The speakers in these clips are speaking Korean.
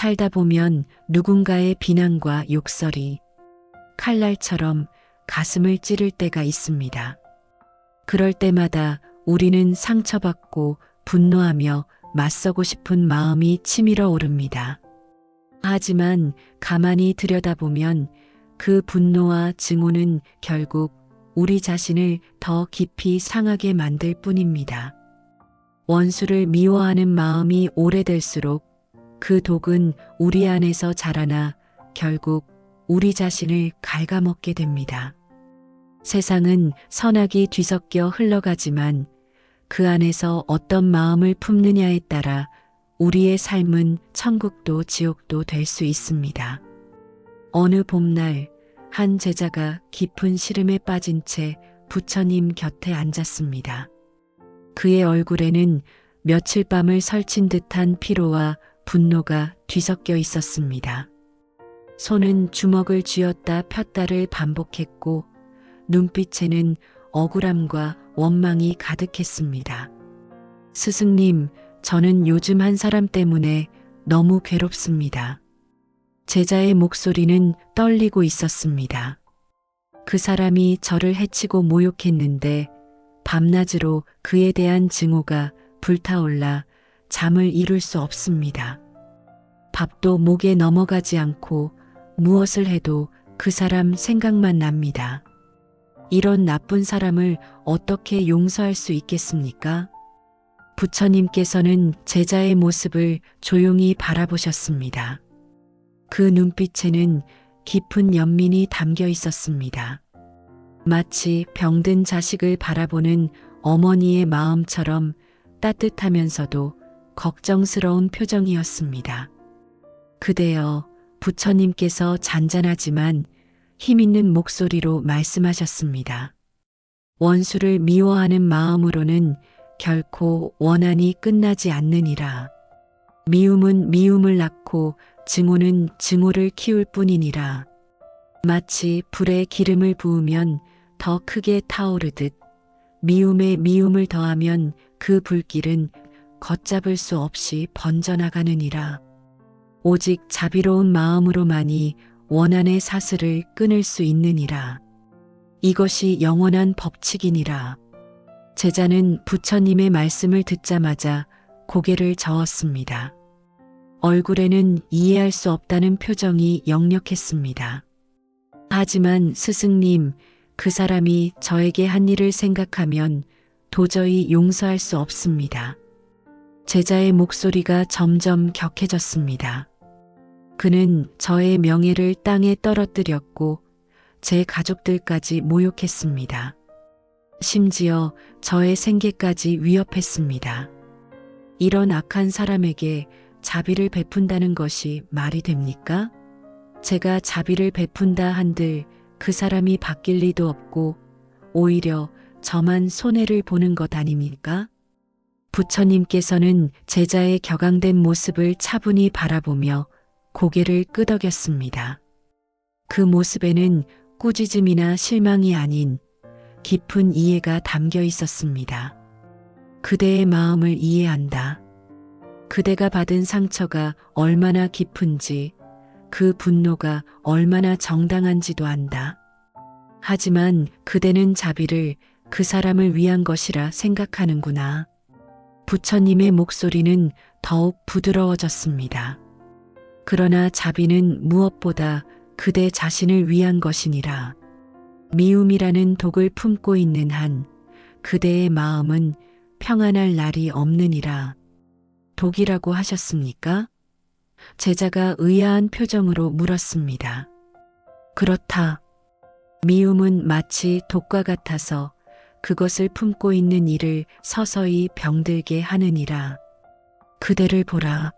살다 보면 누군가의 비난과 욕설이 칼날처럼 가슴을 찌를 때가 있습니다. 그럴 때마다 우리는 상처받고 분노하며 맞서고 싶은 마음이 치밀어 오릅니다. 하지만 가만히 들여다보면 그 분노와 증오는 결국 우리 자신을 더 깊이 상하게 만들 뿐입니다. 원수를 미워하는 마음이 오래될수록 그 독은 우리 안에서 자라나 결국 우리 자신을 갉아먹게 됩니다. 세상은 선악이 뒤섞여 흘러가지만 그 안에서 어떤 마음을 품느냐에 따라 우리의 삶은 천국도 지옥도 될 수 있습니다. 어느 봄날 한 제자가 깊은 시름에 빠진 채 부처님 곁에 앉았습니다. 그의 얼굴에는 며칠 밤을 설친 듯한 피로와 분노가 뒤섞여 있었습니다. 손은 주먹을 쥐었다 폈다를 반복했고 눈빛에는 억울함과 원망이 가득했습니다. 스승님, 저는 요즘 한 사람 때문에 너무 괴롭습니다. 제자의 목소리는 떨리고 있었습니다. 그 사람이 저를 해치고 모욕했는데 밤낮으로 그에 대한 증오가 불타올라 잠을 이룰 수 없습니다. 밥도 목에 넘어가지 않고 무엇을 해도 그 사람 생각만 납니다. 이런 나쁜 사람을 어떻게 용서할 수 있겠습니까? 부처님께서는 제자의 모습을 조용히 바라보셨습니다. 그 눈빛에는 깊은 연민이 담겨 있었습니다. 마치 병든 자식을 바라보는 어머니의 마음처럼 따뜻하면서도 걱정스러운 표정이었습니다. 그대여, 부처님께서 잔잔하지만 힘있는 목소리로 말씀하셨습니다. 원수를 미워하는 마음으로는 결코 원한이 끝나지 않느니라. 미움은 미움을 낳고 증오는 증오를 키울 뿐이니라. 마치 불에 기름을 부으면 더 크게 타오르듯 미움에 미움을 더하면 그 불길은 걷잡을 수 없이 번져나가느니라. 오직 자비로운 마음으로만이 원한의 사슬을 끊을 수 있느니라. 이것이 영원한 법칙이니라. 제자는 부처님의 말씀을 듣자마자 고개를 저었습니다. 얼굴에는 이해할 수 없다는 표정이 역력했습니다. 하지만 스승님, 그 사람이 저에게 한 일을 생각하면 도저히 용서할 수 없습니다. 제자의 목소리가 점점 격해졌습니다. 그는 저의 명예를 땅에 떨어뜨렸고 제 가족들까지 모욕했습니다. 심지어 저의 생계까지 위협했습니다. 이런 악한 사람에게 자비를 베푼다는 것이 말이 됩니까? 제가 자비를 베푼다 한들 그 사람이 바뀔 리도 없고 오히려 저만 손해를 보는 것 아닙니까? 부처님께서는 제자의 격앙된 모습을 차분히 바라보며 고개를 끄덕였습니다. 그 모습에는 꾸짖음이나 실망이 아닌 깊은 이해가 담겨 있었습니다. 그대의 마음을 이해한다. 그대가 받은 상처가 얼마나 깊은지, 그 분노가 얼마나 정당한지도 안다. 하지만 그대는 자비를 그 사람을 위한 것이라 생각하는구나. 부처님의 목소리는 더욱 부드러워졌습니다. 그러나 자비는 무엇보다 그대 자신을 위한 것이니라. 미움이라는 독을 품고 있는 한 그대의 마음은 평안할 날이 없느니라. 독이라고 하셨습니까? 제자가 의아한 표정으로 물었습니다. 그렇다. 미움은 마치 독과 같아서 그것을 품고 있는 이를 서서히 병들게 하느니라. 그대를 보라.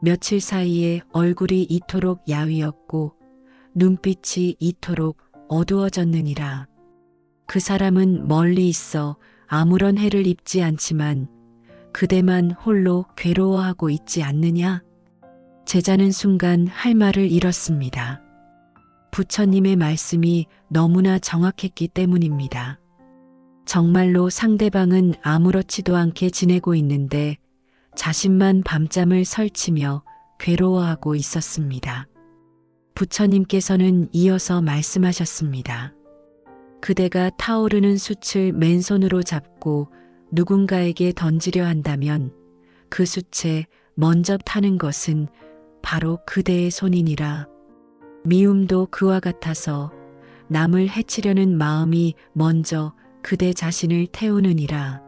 며칠 사이에 얼굴이 이토록 야위었고 눈빛이 이토록 어두워졌느니라. 그 사람은 멀리 있어 아무런 해를 입지 않지만 그대만 홀로 괴로워하고 있지 않느냐? 제자는 순간 할 말을 잃었습니다. 부처님의 말씀이 너무나 정확했기 때문입니다. 정말로 상대방은 아무렇지도 않게 지내고 있는데 자신만 밤잠을 설치며 괴로워하고 있었습니다. 부처님께서는 이어서 말씀하셨습니다. 그대가 타오르는 숯을 맨손으로 잡고 누군가에게 던지려 한다면 그 숯에 먼저 타는 것은 바로 그대의 손이니라. 미움도 그와 같아서 남을 해치려는 마음이 먼저 그대 자신을 태우느니라.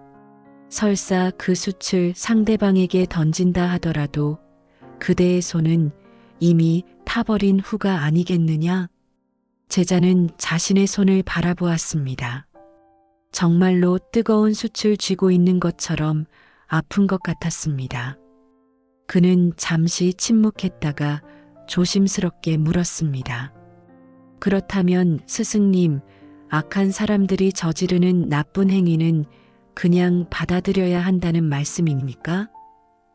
설사 그 숯을 상대방에게 던진다 하더라도 그대의 손은 이미 타버린 후가 아니겠느냐? 제자는 자신의 손을 바라보았습니다. 정말로 뜨거운 숯을 쥐고 있는 것처럼 아픈 것 같았습니다. 그는 잠시 침묵했다가 조심스럽게 물었습니다. 그렇다면 스승님, 악한 사람들이 저지르는 나쁜 행위는 그냥 받아들여야 한다는 말씀입니까?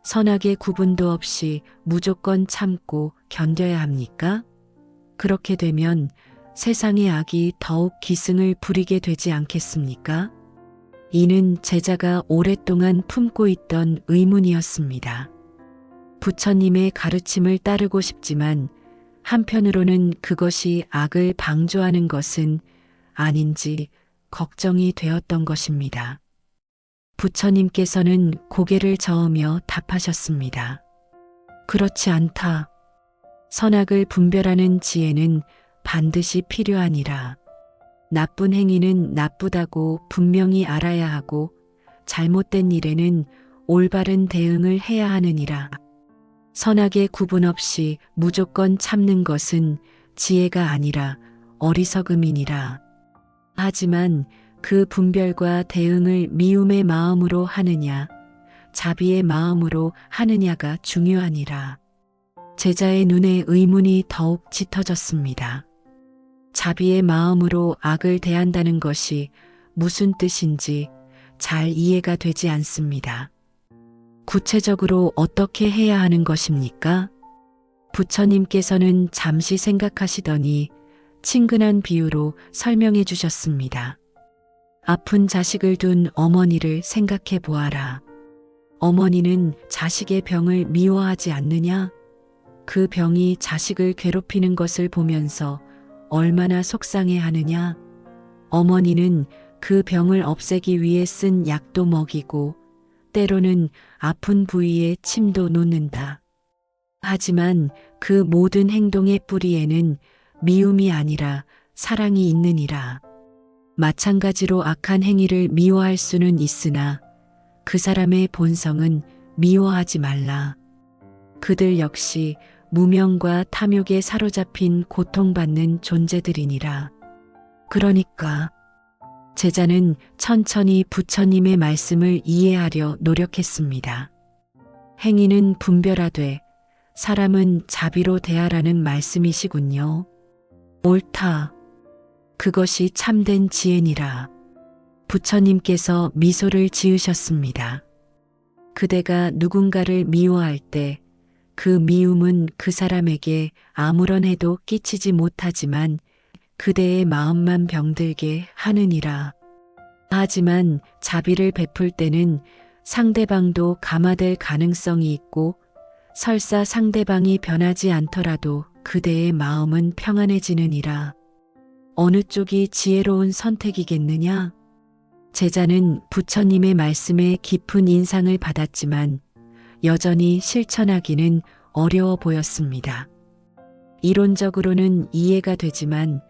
선악의 구분도 없이 무조건 참고 견뎌야 합니까? 그렇게 되면 세상의 악이 더욱 기승을 부리게 되지 않겠습니까? 이는 제자가 오랫동안 품고 있던 의문이었습니다. 부처님의 가르침을 따르고 싶지만 한편으로는 그것이 악을 방조하는 것은 아닌지 걱정이 되었던 것입니다. 부처님께서는 고개를 저으며 답하셨습니다. 그렇지 않다. 선악을 분별하는 지혜는 반드시 필요하니라. 나쁜 행위는 나쁘다고 분명히 알아야 하고 잘못된 일에는 올바른 대응을 해야 하느니라. 선악의 구분 없이 무조건 참는 것은 지혜가 아니라 어리석음이니라. 하지만 그 분별과 대응을 미움의 마음으로 하느냐, 자비의 마음으로 하느냐가 중요하니라. 제자의 눈에 의문이 더욱 짙어졌습니다. 자비의 마음으로 악을 대한다는 것이 무슨 뜻인지 잘 이해가 되지 않습니다. 구체적으로 어떻게 해야 하는 것입니까? 부처님께서는 잠시 생각하시더니 친근한 비유로 설명해 주셨습니다. 아픈 자식을 둔 어머니를 생각해 보아라. 어머니는 자식의 병을 미워하지 않느냐? 그 병이 자식을 괴롭히는 것을 보면서 얼마나 속상해 하느냐? 어머니는 그 병을 없애기 위해 쓴 약도 먹이고 때로는 아픈 부위에 침도 놓는다. 하지만 그 모든 행동의 뿌리에는 미움이 아니라 사랑이 있느니라. 마찬가지로 악한 행위를 미워할 수는 있으나 그 사람의 본성은 미워하지 말라. 그들 역시 무명과 탐욕에 사로잡힌 고통받는 존재들이니라. 그러니까 제자는 천천히 부처님의 말씀을 이해하려 노력했습니다. 행위는 분별하되 사람은 자비로 대하라는 말씀이시군요. 옳다. 그것이 참된 지혜니라. 부처님께서 미소를 지으셨습니다. 그대가 누군가를 미워할 때 그 미움은 그 사람에게 아무런 해도 끼치지 못하지만 그대의 마음만 병들게 하느니라. 하지만 자비를 베풀 때는 상대방도 감화될 가능성이 있고 설사 상대방이 변하지 않더라도 그대의 마음은 평안해지느니라. 어느 쪽이 지혜로운 선택이겠느냐? 제자는 부처님의 말씀에 깊은 인상을 받았지만 여전히 실천하기는 어려워 보였습니다. 이론적으로는 이해가 되지만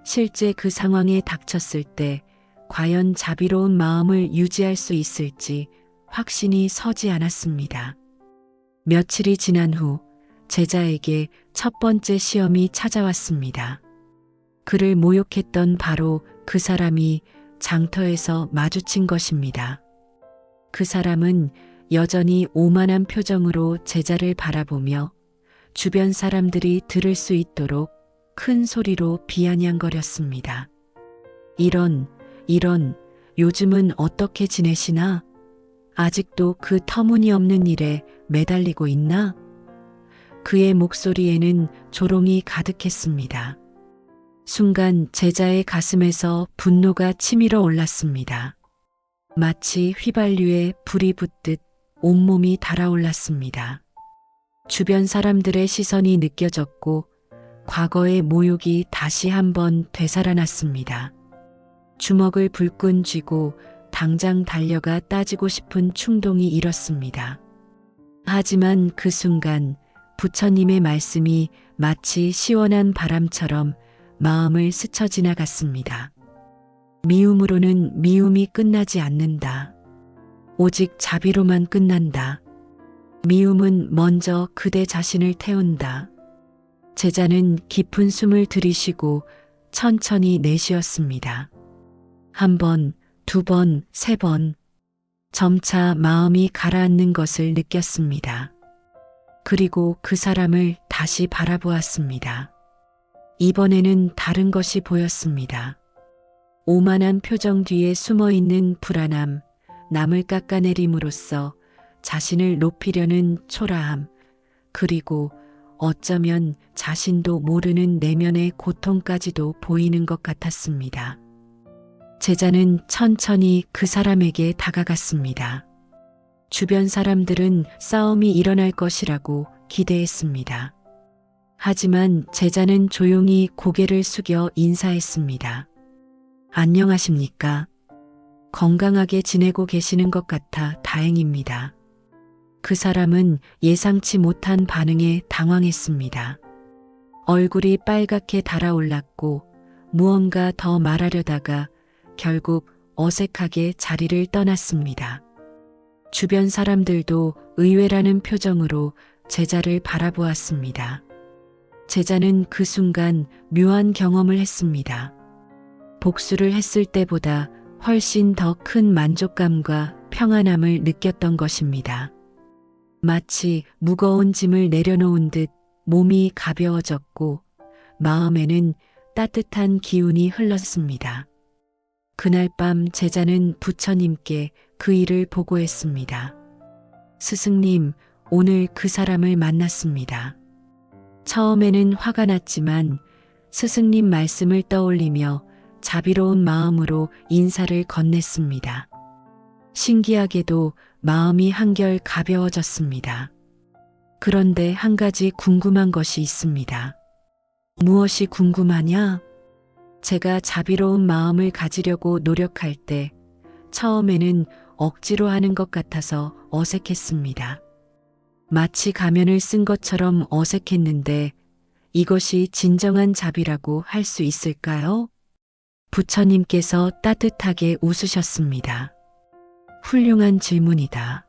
실제 그 상황에 닥쳤을 때 과연 자비로운 마음을 유지할 수 있을지 확신이 서지 않았습니다. 며칠이 지난 후 제자에게 첫 번째 시험이 찾아왔습니다. 그를 모욕했던 바로 그 사람이 장터에서 마주친 것입니다. 그 사람은 여전히 오만한 표정으로 제자를 바라보며 주변 사람들이 들을 수 있도록 큰 소리로 비아냥거렸습니다. 이런, 요즘은 어떻게 지내시나? 아직도 그 터무니없는 일에 매달리고 있나? 그의 목소리에는 조롱이 가득했습니다. 순간 제자의 가슴에서 분노가 치밀어 올랐습니다. 마치 휘발유에 불이 붙듯 온몸이 달아올랐습니다. 주변 사람들의 시선이 느껴졌고 과거의 모욕이 다시 한번 되살아났습니다. 주먹을 불끈 쥐고 당장 달려가 따지고 싶은 충동이 일었습니다. 하지만 그 순간 부처님의 말씀이 마치 시원한 바람처럼 마음을 스쳐 지나갔습니다. 미움으로는 미움이 끝나지 않는다. 오직 자비로만 끝난다. 미움은 먼저 그대 자신을 태운다. 제자는 깊은 숨을 들이쉬고 천천히 내쉬었습니다. 한 번, 두 번, 세 번. 점차 마음이 가라앉는 것을 느꼈습니다. 그리고 그 사람을 다시 바라보았습니다. 이번에는 다른 것이 보였습니다. 오만한 표정 뒤에 숨어있는 불안함, 남을 깎아내림으로써 자신을 높이려는 초라함, 그리고 어쩌면 자신도 모르는 내면의 고통까지도 보이는 것 같았습니다. 제자는 천천히 그 사람에게 다가갔습니다. 주변 사람들은 싸움이 일어날 것이라고 기대했습니다. 하지만 제자는 조용히 고개를 숙여 인사했습니다. 안녕하십니까? 건강하게 지내고 계시는 것 같아 다행입니다. 그 사람은 예상치 못한 반응에 당황했습니다. 얼굴이 빨갛게 달아올랐고 무언가 더 말하려다가 결국 어색하게 자리를 떠났습니다. 주변 사람들도 의외라는 표정으로 제자를 바라보았습니다. 제자는 그 순간 묘한 경험을 했습니다. 복수를 했을 때보다 훨씬 더 큰 만족감과 평안함을 느꼈던 것입니다. 마치 무거운 짐을 내려놓은 듯 몸이 가벼워졌고 마음에는 따뜻한 기운이 흘렀습니다. 그날 밤 제자는 부처님께 그 일을 보고했습니다. 스승님, 오늘 그 사람을 만났습니다. 처음에는 화가 났지만 스승님 말씀을 떠올리며 자비로운 마음으로 인사를 건넸습니다. 신기하게도 마음이 한결 가벼워졌습니다. 그런데 한 가지 궁금한 것이 있습니다. 무엇이 궁금하냐? 제가 자비로운 마음을 가지려고 노력할 때 처음에는 억지로 하는 것 같아서 어색했습니다. 마치 가면을 쓴 것처럼 어색했는데 이것이 진정한 자비라고 할 수 있을까요? 부처님께서 따뜻하게 웃으셨습니다. 훌륭한 질문이다.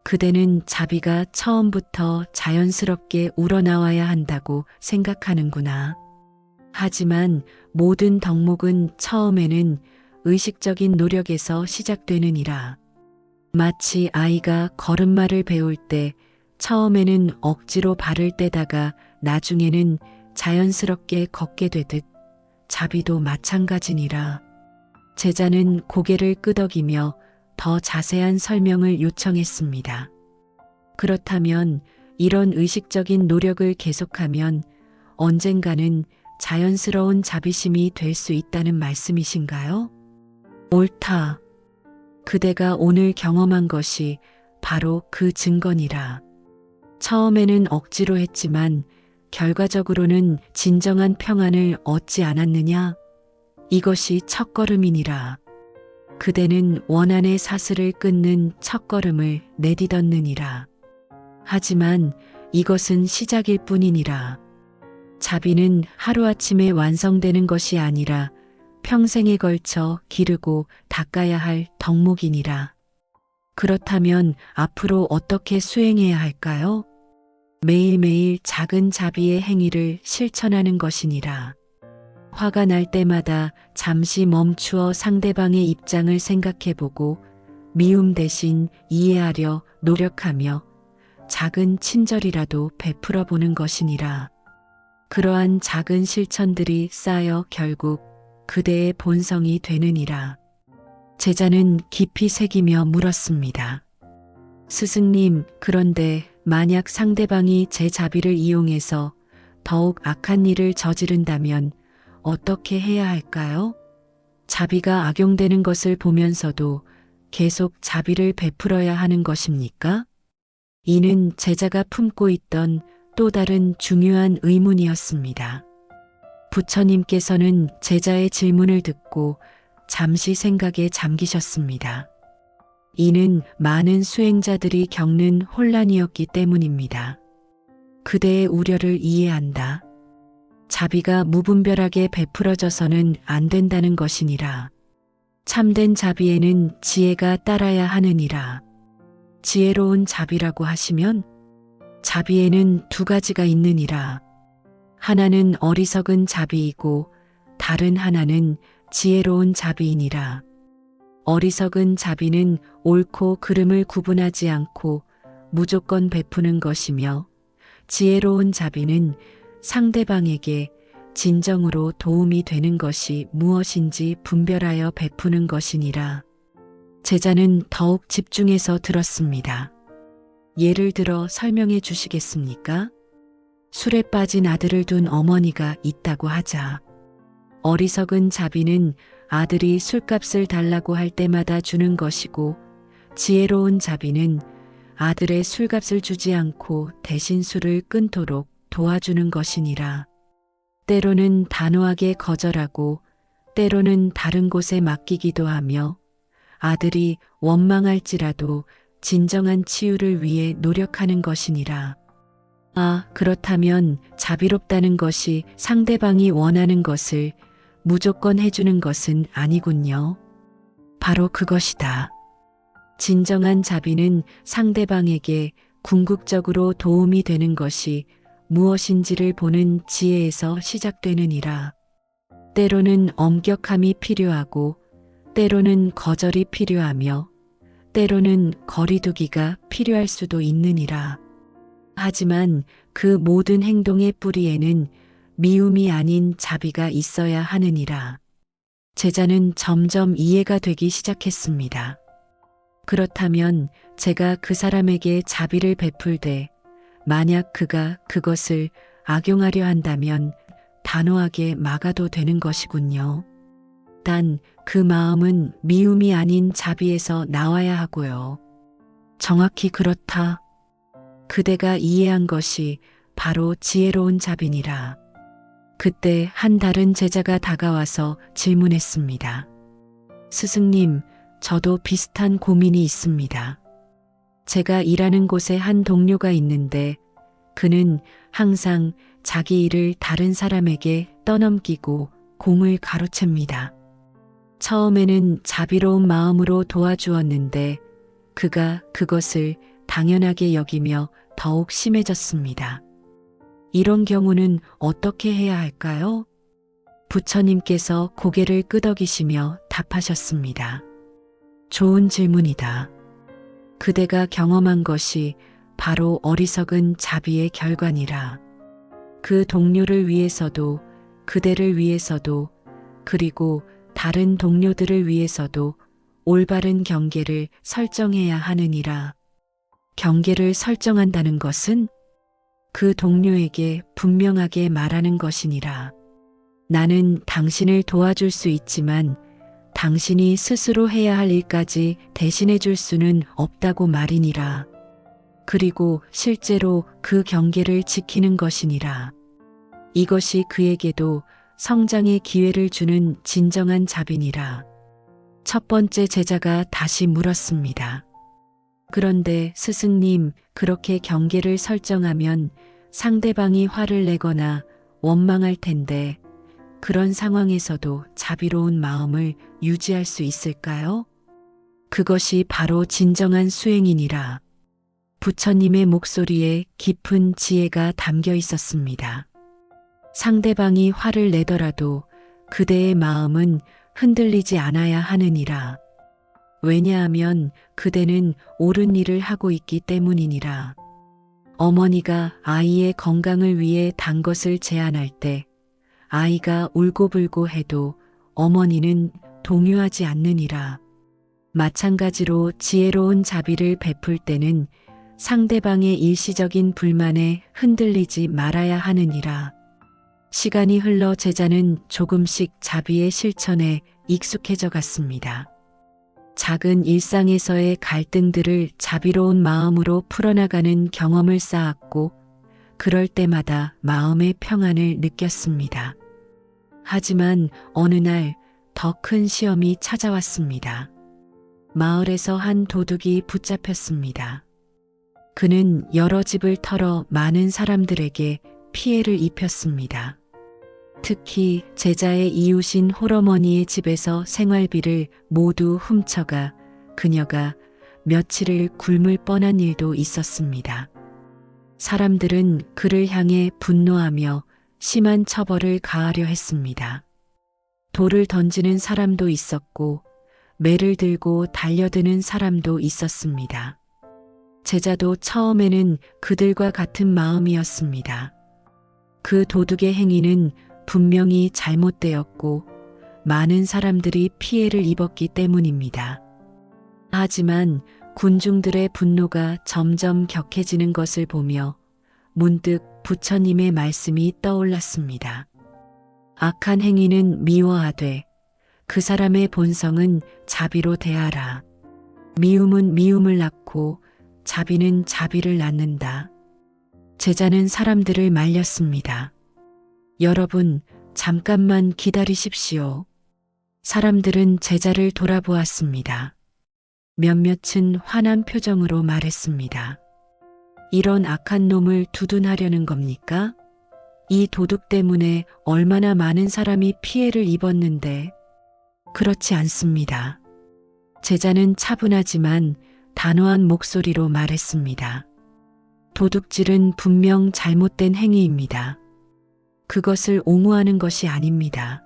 그대는 자비가 처음부터 자연스럽게 우러나와야 한다고 생각하는구나. 하지만 모든 덕목은 처음에는 의식적인 노력에서 시작되느니라. 마치 아이가 걸음마를 배울 때 처음에는 억지로 발을 떼다가 나중에는 자연스럽게 걷게 되듯 자비도 마찬가지니라. 제자는 고개를 끄덕이며 더 자세한 설명을 요청했습니다. 그렇다면 이런 의식적인 노력을 계속하면 언젠가는 자연스러운 자비심이 될 수 있다는 말씀이신가요? 옳다. 그대가 오늘 경험한 것이 바로 그 증거니라. 처음에는 억지로 했지만 결과적으로는 진정한 평안을 얻지 않았느냐? 이것이 첫걸음이니라. 그대는 원한의 사슬을 끊는 첫걸음을 내딛었느니라. 하지만 이것은 시작일 뿐이니라. 자비는 하루아침에 완성되는 것이 아니라 평생에 걸쳐 기르고 닦아야 할 덕목이니라. 그렇다면 앞으로 어떻게 수행해야 할까요? 매일매일 작은 자비의 행위를 실천하는 것이니라. 화가 날 때마다 잠시 멈추어 상대방의 입장을 생각해보고 미움 대신 이해하려 노력하며 작은 친절이라도 베풀어 보는 것이니라. 그러한 작은 실천들이 쌓여 결국 그대의 본성이 되느니라. 제자는 깊이 새기며 물었습니다. 스승님, 그런데 만약 상대방이 제 자비를 이용해서 더욱 악한 일을 저지른다면 어떻게 해야 할까요? 자비가 악용되는 것을 보면서도 계속 자비를 베풀어야 하는 것입니까? 이는 제자가 품고 있던 또 다른 중요한 의문이었습니다. 부처님께서는 제자의 질문을 듣고 잠시 생각에 잠기셨습니다. 이는 많은 수행자들이 겪는 혼란이었기 때문입니다. 그대의 우려를 이해한다. 자비가 무분별하게 베풀어져서는 안 된다는 것이니라. 참된 자비에는 지혜가 따라야 하느니라. 지혜로운 자비라고 하시면 자비에는 두 가지가 있느니라. 하나는 어리석은 자비이고 다른 하나는 지혜로운 자비이니라. 어리석은 자비는 옳고 그름을 구분하지 않고 무조건 베푸는 것이며 지혜로운 자비는 상대방에게 진정으로 도움이 되는 것이 무엇인지 분별하여 베푸는 것이니라. 제자는 더욱 집중해서 들었습니다. 예를 들어 설명해 주시겠습니까? 술에 빠진 아들을 둔 어머니가 있다고 하자. 어리석은 자비는 아들이 술값을 달라고 할 때마다 주는 것이고 지혜로운 자비는 아들의 술값을 주지 않고 대신 술을 끊도록 도와주는 것이니라. 때로는 단호하게 거절하고 때로는 다른 곳에 맡기기도 하며 아들이 원망할지라도 진정한 치유를 위해 노력하는 것이니라. 아, 그렇다면 자비롭다는 것이 상대방이 원하는 것을 무조건 해주는 것은 아니군요. 바로 그것이다. 진정한 자비는 상대방에게 궁극적으로 도움이 되는 것이 무엇인지를 보는 지혜에서 시작되느니라. 때로는 엄격함이 필요하고 때로는 거절이 필요하며 때로는 거리두기가 필요할 수도 있느니라. 하지만 그 모든 행동의 뿌리에는 미움이 아닌 자비가 있어야 하느니라. 제자는 점점 이해가 되기 시작했습니다. 그렇다면 제가 그 사람에게 자비를 베풀 때 만약 그가 그것을 악용하려 한다면 단호하게 막아도 되는 것이군요. 단 그 마음은 미움이 아닌 자비에서 나와야 하고요. 정확히 그렇다. 그대가 이해한 것이 바로 지혜로운 자비니라. 그때 한 다른 제자가 다가와서 질문했습니다. 스승님, 저도 비슷한 고민이 있습니다. 제가 일하는 곳에 한 동료가 있는데 그는 항상 자기 일을 다른 사람에게 떠넘기고 공을 가로챕니다. 처음에는 자비로운 마음으로 도와주었는데 그가 그것을 당연하게 여기며 더욱 심해졌습니다. 이런 경우는 어떻게 해야 할까요? 부처님께서 고개를 끄덕이시며 답하셨습니다. 좋은 질문이다. 그대가 경험한 것이 바로 어리석은 자비의 결과니라. 그 동료를 위해서도 그대를 위해서도 그리고 다른 동료들을 위해서도 올바른 경계를 설정해야 하느니라. 경계를 설정한다는 것은 그 동료에게 분명하게 말하는 것이니라. 나는 당신을 도와줄 수 있지만 당신이 스스로 해야 할 일까지 대신해 줄 수는 없다고 말이니라. 그리고 실제로 그 경계를 지키는 것이니라. 이것이 그에게도 성장의 기회를 주는 진정한 자비니라. 첫 번째 제자가 다시 물었습니다. 그런데 스승님, 그렇게 경계를 설정하면 상대방이 화를 내거나 원망할 텐데 그런 상황에서도 자비로운 마음을 유지할 수 있을까요? 그것이 바로 진정한 수행이니라. 부처님의 목소리에 깊은 지혜가 담겨 있었습니다. 상대방이 화를 내더라도 그대의 마음은 흔들리지 않아야 하느니라. 왜냐하면 그대는 옳은 일을 하고 있기 때문이니라. 어머니가 아이의 건강을 위해 단 것을 제한할 때 아이가 울고불고 해도 어머니는 동요하지 않느니라. 마찬가지로 지혜로운 자비를 베풀 때는 상대방의 일시적인 불만에 흔들리지 말아야 하느니라. 시간이 흘러 제자는 조금씩 자비의 실천에 익숙해져 갔습니다. 작은 일상에서의 갈등들을 자비로운 마음으로 풀어나가는 경험을 쌓았고, 그럴 때마다 마음의 평안을 느꼈습니다. 하지만 어느 날 더 큰 시험이 찾아왔습니다. 마을에서 한 도둑이 붙잡혔습니다. 그는 여러 집을 털어 많은 사람들에게 피해를 입혔습니다. 특히 제자의 이웃인 홀어머니의 집에서 생활비를 모두 훔쳐가 그녀가 며칠을 굶을 뻔한 일도 있었습니다. 사람들은 그를 향해 분노하며 심한 처벌을 가하려 했습니다. 돌을 던지는 사람도 있었고 매를 들고 달려드는 사람도 있었습니다. 제자도 처음에는 그들과 같은 마음이었습니다. 그 도둑의 행위는 분명히 잘못되었고 많은 사람들이 피해를 입었기 때문입니다. 하지만 군중들의 분노가 점점 격해지는 것을 보며 문득 부처님의 말씀이 떠올랐습니다. 악한 행위는 미워하되 그 사람의 본성은 자비로 대하라. 미움은 미움을 낳고 자비는 자비를 낳는다. 제자는 사람들을 말렸습니다. 여러분, 잠깐만 기다리십시오. 사람들은 제자를 돌아보았습니다. 몇몇은 화난 표정으로 말했습니다. 이런 악한 놈을 두둔하려는 겁니까? 이 도둑 때문에 얼마나 많은 사람이 피해를 입었는데. 그렇지 않습니다. 제자는 차분하지만 단호한 목소리로 말했습니다. 도둑질은 분명 잘못된 행위입니다. 그것을 옹호하는 것이 아닙니다.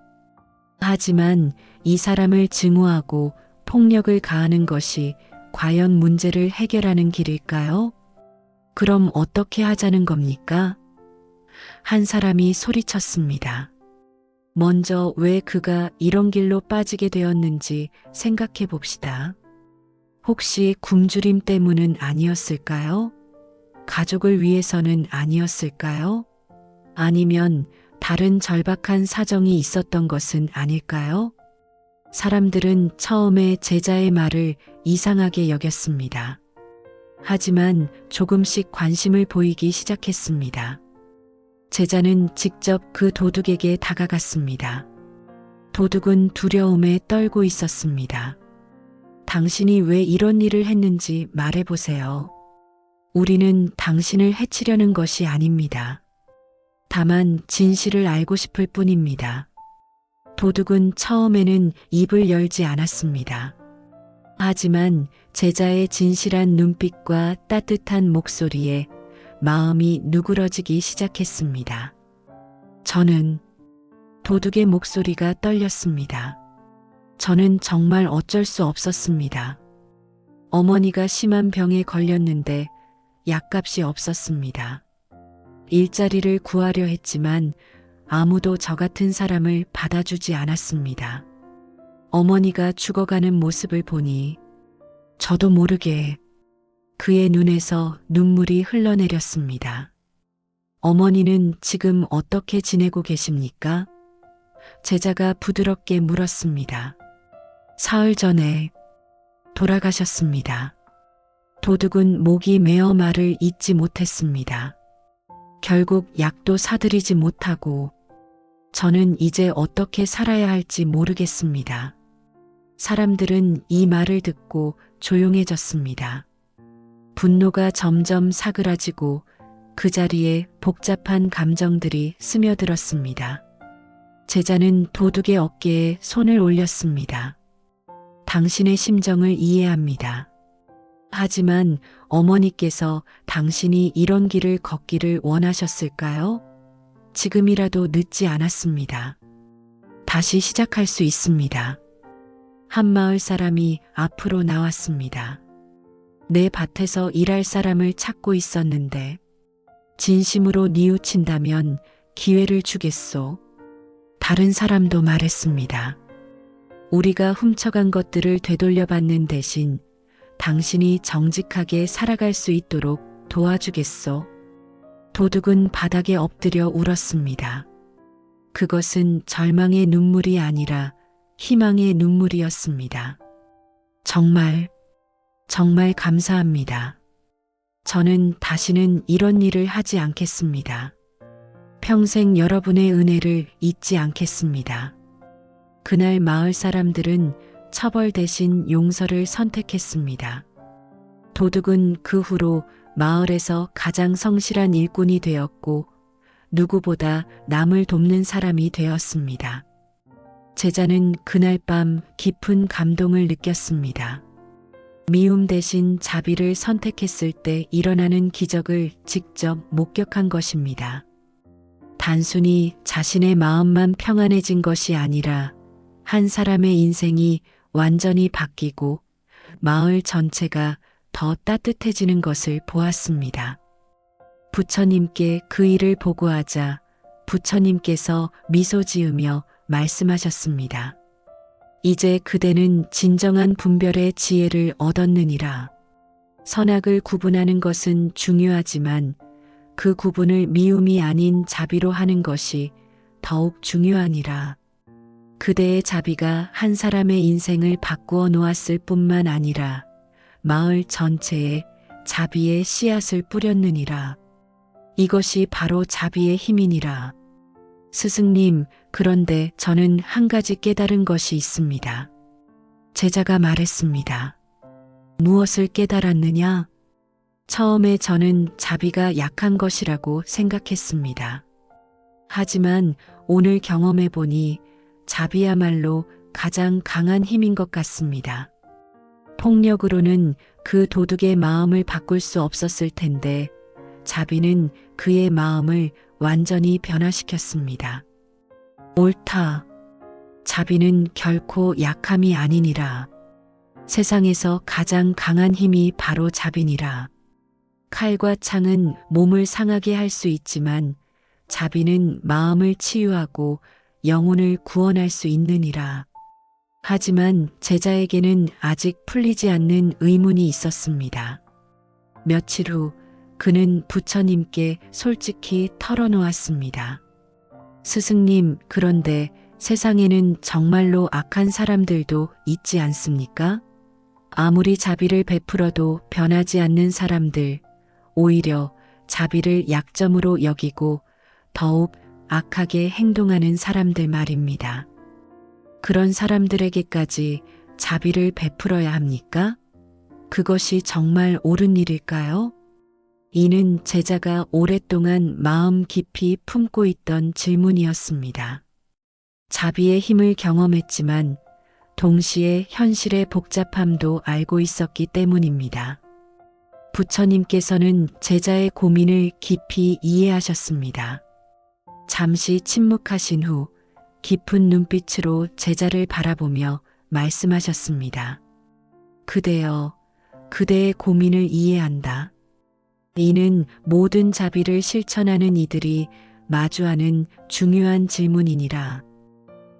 하지만 이 사람을 증오하고 폭력을 가하는 것이 과연 문제를 해결하는 길일까요? 그럼 어떻게 하자는 겁니까? 한 사람이 소리쳤습니다. 먼저 왜 그가 이런 길로 빠지게 되었는지 생각해 봅시다. 혹시 굶주림 때문은 아니었을까요? 가족을 위해서는 아니었을까요? 아니면 다른 절박한 사정이 있었던 것은 아닐까요? 사람들은 처음에 제자의 말을 이상하게 여겼습니다. 하지만 조금씩 관심을 보이기 시작했습니다. 제자는 직접 그 도둑에게 다가갔습니다. 도둑은 두려움에 떨고 있었습니다. 당신이 왜 이런 일을 했는지 말해보세요. 우리는 당신을 해치려는 것이 아닙니다. 다만 진실을 알고 싶을 뿐입니다. 도둑은 처음에는 입을 열지 않았습니다. 하지만 제자의 진실한 눈빛과 따뜻한 목소리에 마음이 누그러지기 시작했습니다. 저는 도둑의 목소리가 떨렸습니다. 저는 정말 어쩔 수 없었습니다. 어머니가 심한 병에 걸렸는데 약값이 없었습니다. 일자리를 구하려 했지만 아무도 저 같은 사람을 받아주지 않았습니다. 어머니가 죽어가는 모습을 보니 저도 모르게 그의 눈에서 눈물이 흘러내렸습니다. 어머니는 지금 어떻게 지내고 계십니까? 제자가 부드럽게 물었습니다. 사흘 전에 돌아가셨습니다. 도둑은 목이 메어 말을 잇지 못했습니다. 결국 약도 사들이지 못하고 저는 이제 어떻게 살아야 할지 모르겠습니다. 사람들은 이 말을 듣고 조용해졌습니다. 분노가 점점 사그라지고 그 자리에 복잡한 감정들이 스며들었습니다. 제자는 도둑의 어깨에 손을 올렸습니다. 당신의 심정을 이해합니다. 하지만 어머니께서 당신이 이런 길을 걷기를 원하셨을까요? 지금이라도 늦지 않았습니다. 다시 시작할 수 있습니다. 한 마을 사람이 앞으로 나왔습니다. 내 밭에서 일할 사람을 찾고 있었는데 진심으로 뉘우친다면 기회를 주겠소. 다른 사람도 말했습니다. 우리가 훔쳐간 것들을 되돌려받는 대신 당신이 정직하게 살아갈 수 있도록 도와주겠소. 도둑은 바닥에 엎드려 울었습니다. 그것은 절망의 눈물이 아니라 희망의 눈물이었습니다. 정말, 정말 감사합니다. 저는 다시는 이런 일을 하지 않겠습니다. 평생 여러분의 은혜를 잊지 않겠습니다. 그날 마을 사람들은 처벌 대신 용서를 선택했습니다. 도둑은 그 후로 마을에서 가장 성실한 일꾼이 되었고 누구보다 남을 돕는 사람이 되었습니다. 제자는 그날 밤 깊은 감동을 느꼈습니다. 미움 대신 자비를 선택했을 때 일어나는 기적을 직접 목격한 것입니다. 단순히 자신의 마음만 평안해진 것이 아니라 한 사람의 인생이 완전히 바뀌고 마을 전체가 더 따뜻해지는 것을 보았습니다. 부처님께 그 일을 보고하자 부처님께서 미소 지으며 말씀하셨습니다. 이제 그대는 진정한 분별의 지혜를 얻었느니라. 선악을 구분하는 것은 중요하지만 그 구분을 미움이 아닌 자비로 하는 것이 더욱 중요하니라. 그대의 자비가 한 사람의 인생을 바꾸어 놓았을 뿐만 아니라 마을 전체에 자비의 씨앗을 뿌렸느니라. 이것이 바로 자비의 힘이니라. 스승님, 그런데 저는 한 가지 깨달은 것이 있습니다. 제자가 말했습니다. 무엇을 깨달았느냐? 처음에 저는 자비가 약한 것이라고 생각했습니다. 하지만 오늘 경험해 보니 자비야말로 가장 강한 힘인 것 같습니다. 폭력으로는 그 도둑의 마음을 바꿀 수 없었을 텐데 자비는 그의 마음을 완전히 변화시켰습니다. 옳다. 자비는 결코 약함이 아니니라. 세상에서 가장 강한 힘이 바로 자비니라. 칼과 창은 몸을 상하게 할 수 있지만 자비는 마음을 치유하고 영혼을 구원할 수 있느니라. 하지만 제자에게는 아직 풀리지 않는 의문이 있었습니다. 며칠 후 그는 부처님께 솔직히 털어놓았습니다. 스승님, 그런데 세상에는 정말로 악한 사람들도 있지 않습니까? 아무리 자비를 베풀어도 변하지 않는 사람들, 오히려 자비를 약점으로 여기고 더욱 악하게 행동하는 사람들 말입니다. 그런 사람들에게까지 자비를 베풀어야 합니까? 그것이 정말 옳은 일일까요? 이는 제자가 오랫동안 마음 깊이 품고 있던 질문이었습니다. 자비의 힘을 경험했지만 동시에 현실의 복잡함도 알고 있었기 때문입니다. 부처님께서는 제자의 고민을 깊이 이해하셨습니다. 잠시 침묵하신 후 깊은 눈빛으로 제자를 바라보며 말씀하셨습니다. 그대여, 그대의 고민을 이해한다. 이는 모든 자비를 실천하는 이들이 마주하는 중요한 질문이니라.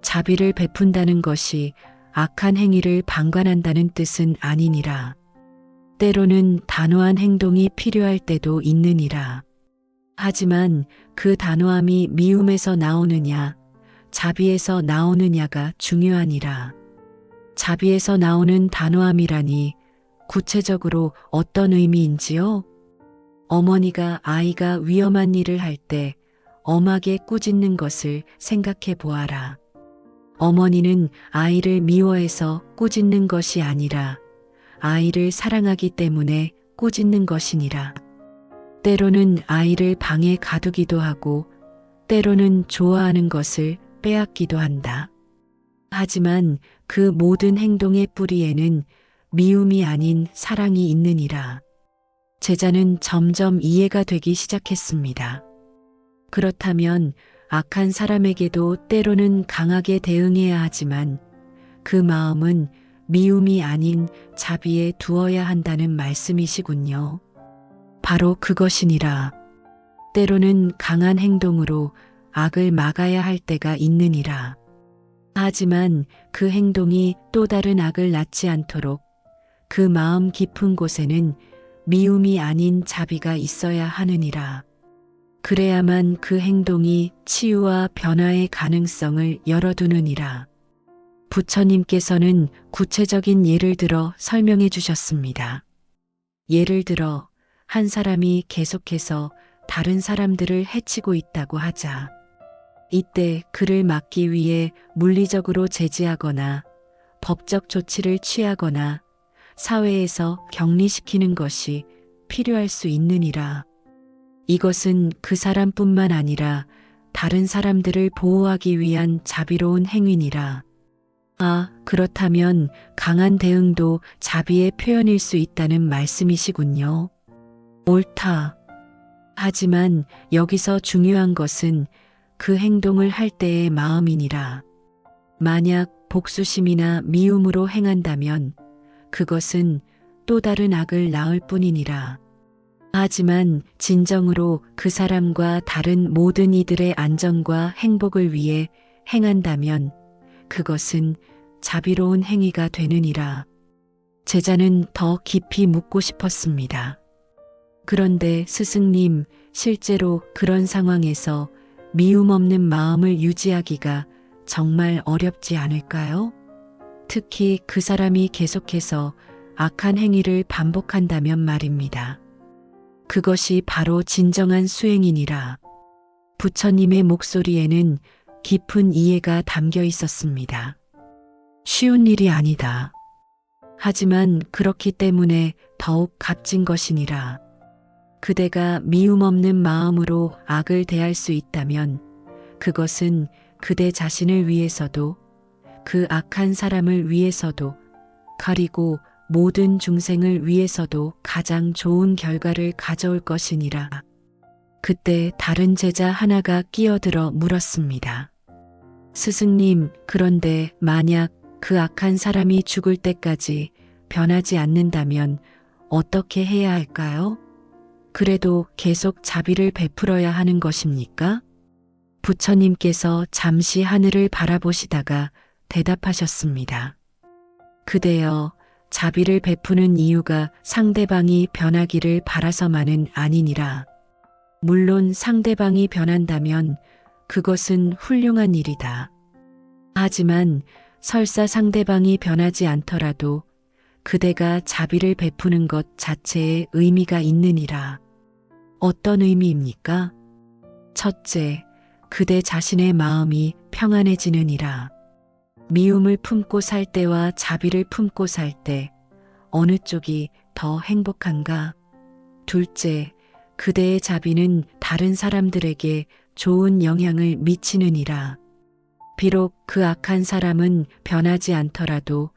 자비를 베푼다는 것이 악한 행위를 방관한다는 뜻은 아니니라. 때로는 단호한 행동이 필요할 때도 있느니라. 하지만 그 단호함이 미움에서 나오느냐, 자비에서 나오느냐가 중요하니라. 자비에서 나오는 단호함이라니 구체적으로 어떤 의미인지요? 어머니가 아이가 위험한 일을 할 때 엄하게 꾸짖는 것을 생각해 보아라. 어머니는 아이를 미워해서 꾸짖는 것이 아니라 아이를 사랑하기 때문에 꾸짖는 것이니라. 때로는 아이를 방에 가두기도 하고 때로는 좋아하는 것을 빼앗기도 한다. 하지만 그 모든 행동의 뿌리에는 미움이 아닌 사랑이 있느니라. 제자는 점점 이해가 되기 시작했습니다. 그렇다면 악한 사람에게도 때로는 강하게 대응해야 하지만 그 마음은 미움이 아닌 자비에 두어야 한다는 말씀이시군요. 바로 그것이니라. 때로는 강한 행동으로 악을 막아야 할 때가 있느니라. 하지만 그 행동이 또 다른 악을 낳지 않도록 그 마음 깊은 곳에는 미움이 아닌 자비가 있어야 하느니라. 그래야만 그 행동이 치유와 변화의 가능성을 열어두느니라. 부처님께서는 구체적인 예를 들어 설명해 주셨습니다. 예를 들어 한 사람이 계속해서 다른 사람들을 해치고 있다고 하자. 이때 그를 막기 위해 물리적으로 제지하거나 법적 조치를 취하거나 사회에서 격리시키는 것이 필요할 수 있느니라. 이것은 그 사람뿐만 아니라 다른 사람들을 보호하기 위한 자비로운 행위니라. 아, 그렇다면 강한 대응도 자비의 표현일 수 있다는 말씀이시군요. 옳다. 하지만 여기서 중요한 것은 그 행동을 할 때의 마음이니라. 만약 복수심이나 미움으로 행한다면 그것은 또 다른 악을 낳을 뿐이니라. 하지만 진정으로 그 사람과 다른 모든 이들의 안전과 행복을 위해 행한다면 그것은 자비로운 행위가 되느니라. 제자는 더 깊이 묻고 싶었습니다. 그런데 스승님, 실제로 그런 상황에서 미움 없는 마음을 유지하기가 정말 어렵지 않을까요? 특히 그 사람이 계속해서 악한 행위를 반복한다면 말입니다. 그것이 바로 진정한 수행이니라. 부처님의 목소리에는 깊은 이해가 담겨 있었습니다. 쉬운 일이 아니다. 하지만 그렇기 때문에 더욱 값진 것이니라. 그대가 미움 없는 마음으로 악을 대할 수 있다면 그것은 그대 자신을 위해서도 그 악한 사람을 위해서도 그리고 모든 중생을 위해서도 가장 좋은 결과를 가져올 것이니라. 그때 다른 제자 하나가 끼어들어 물었습니다. 스승님, 그런데 만약 그 악한 사람이 죽을 때까지 변하지 않는다면 어떻게 해야 할까요? 그래도 계속 자비를 베풀어야 하는 것입니까? 부처님께서 잠시 하늘을 바라보시다가 대답하셨습니다. 그대여, 자비를 베푸는 이유가 상대방이 변하기를 바라서만은 아니니라. 물론 상대방이 변한다면 그것은 훌륭한 일이다. 하지만 설사 상대방이 변하지 않더라도 그대가 자비를 베푸는 것 자체에 의미가 있느니라. 어떤 의미입니까? 첫째, 그대 자신의 마음이 평안해지느니라. 미움을 품고 살 때와 자비를 품고 살 때 어느 쪽이 더 행복한가? 둘째, 그대의 자비는 다른 사람들에게 좋은 영향을 미치느니라. 비록 그 악한 사람은 변하지 않더라도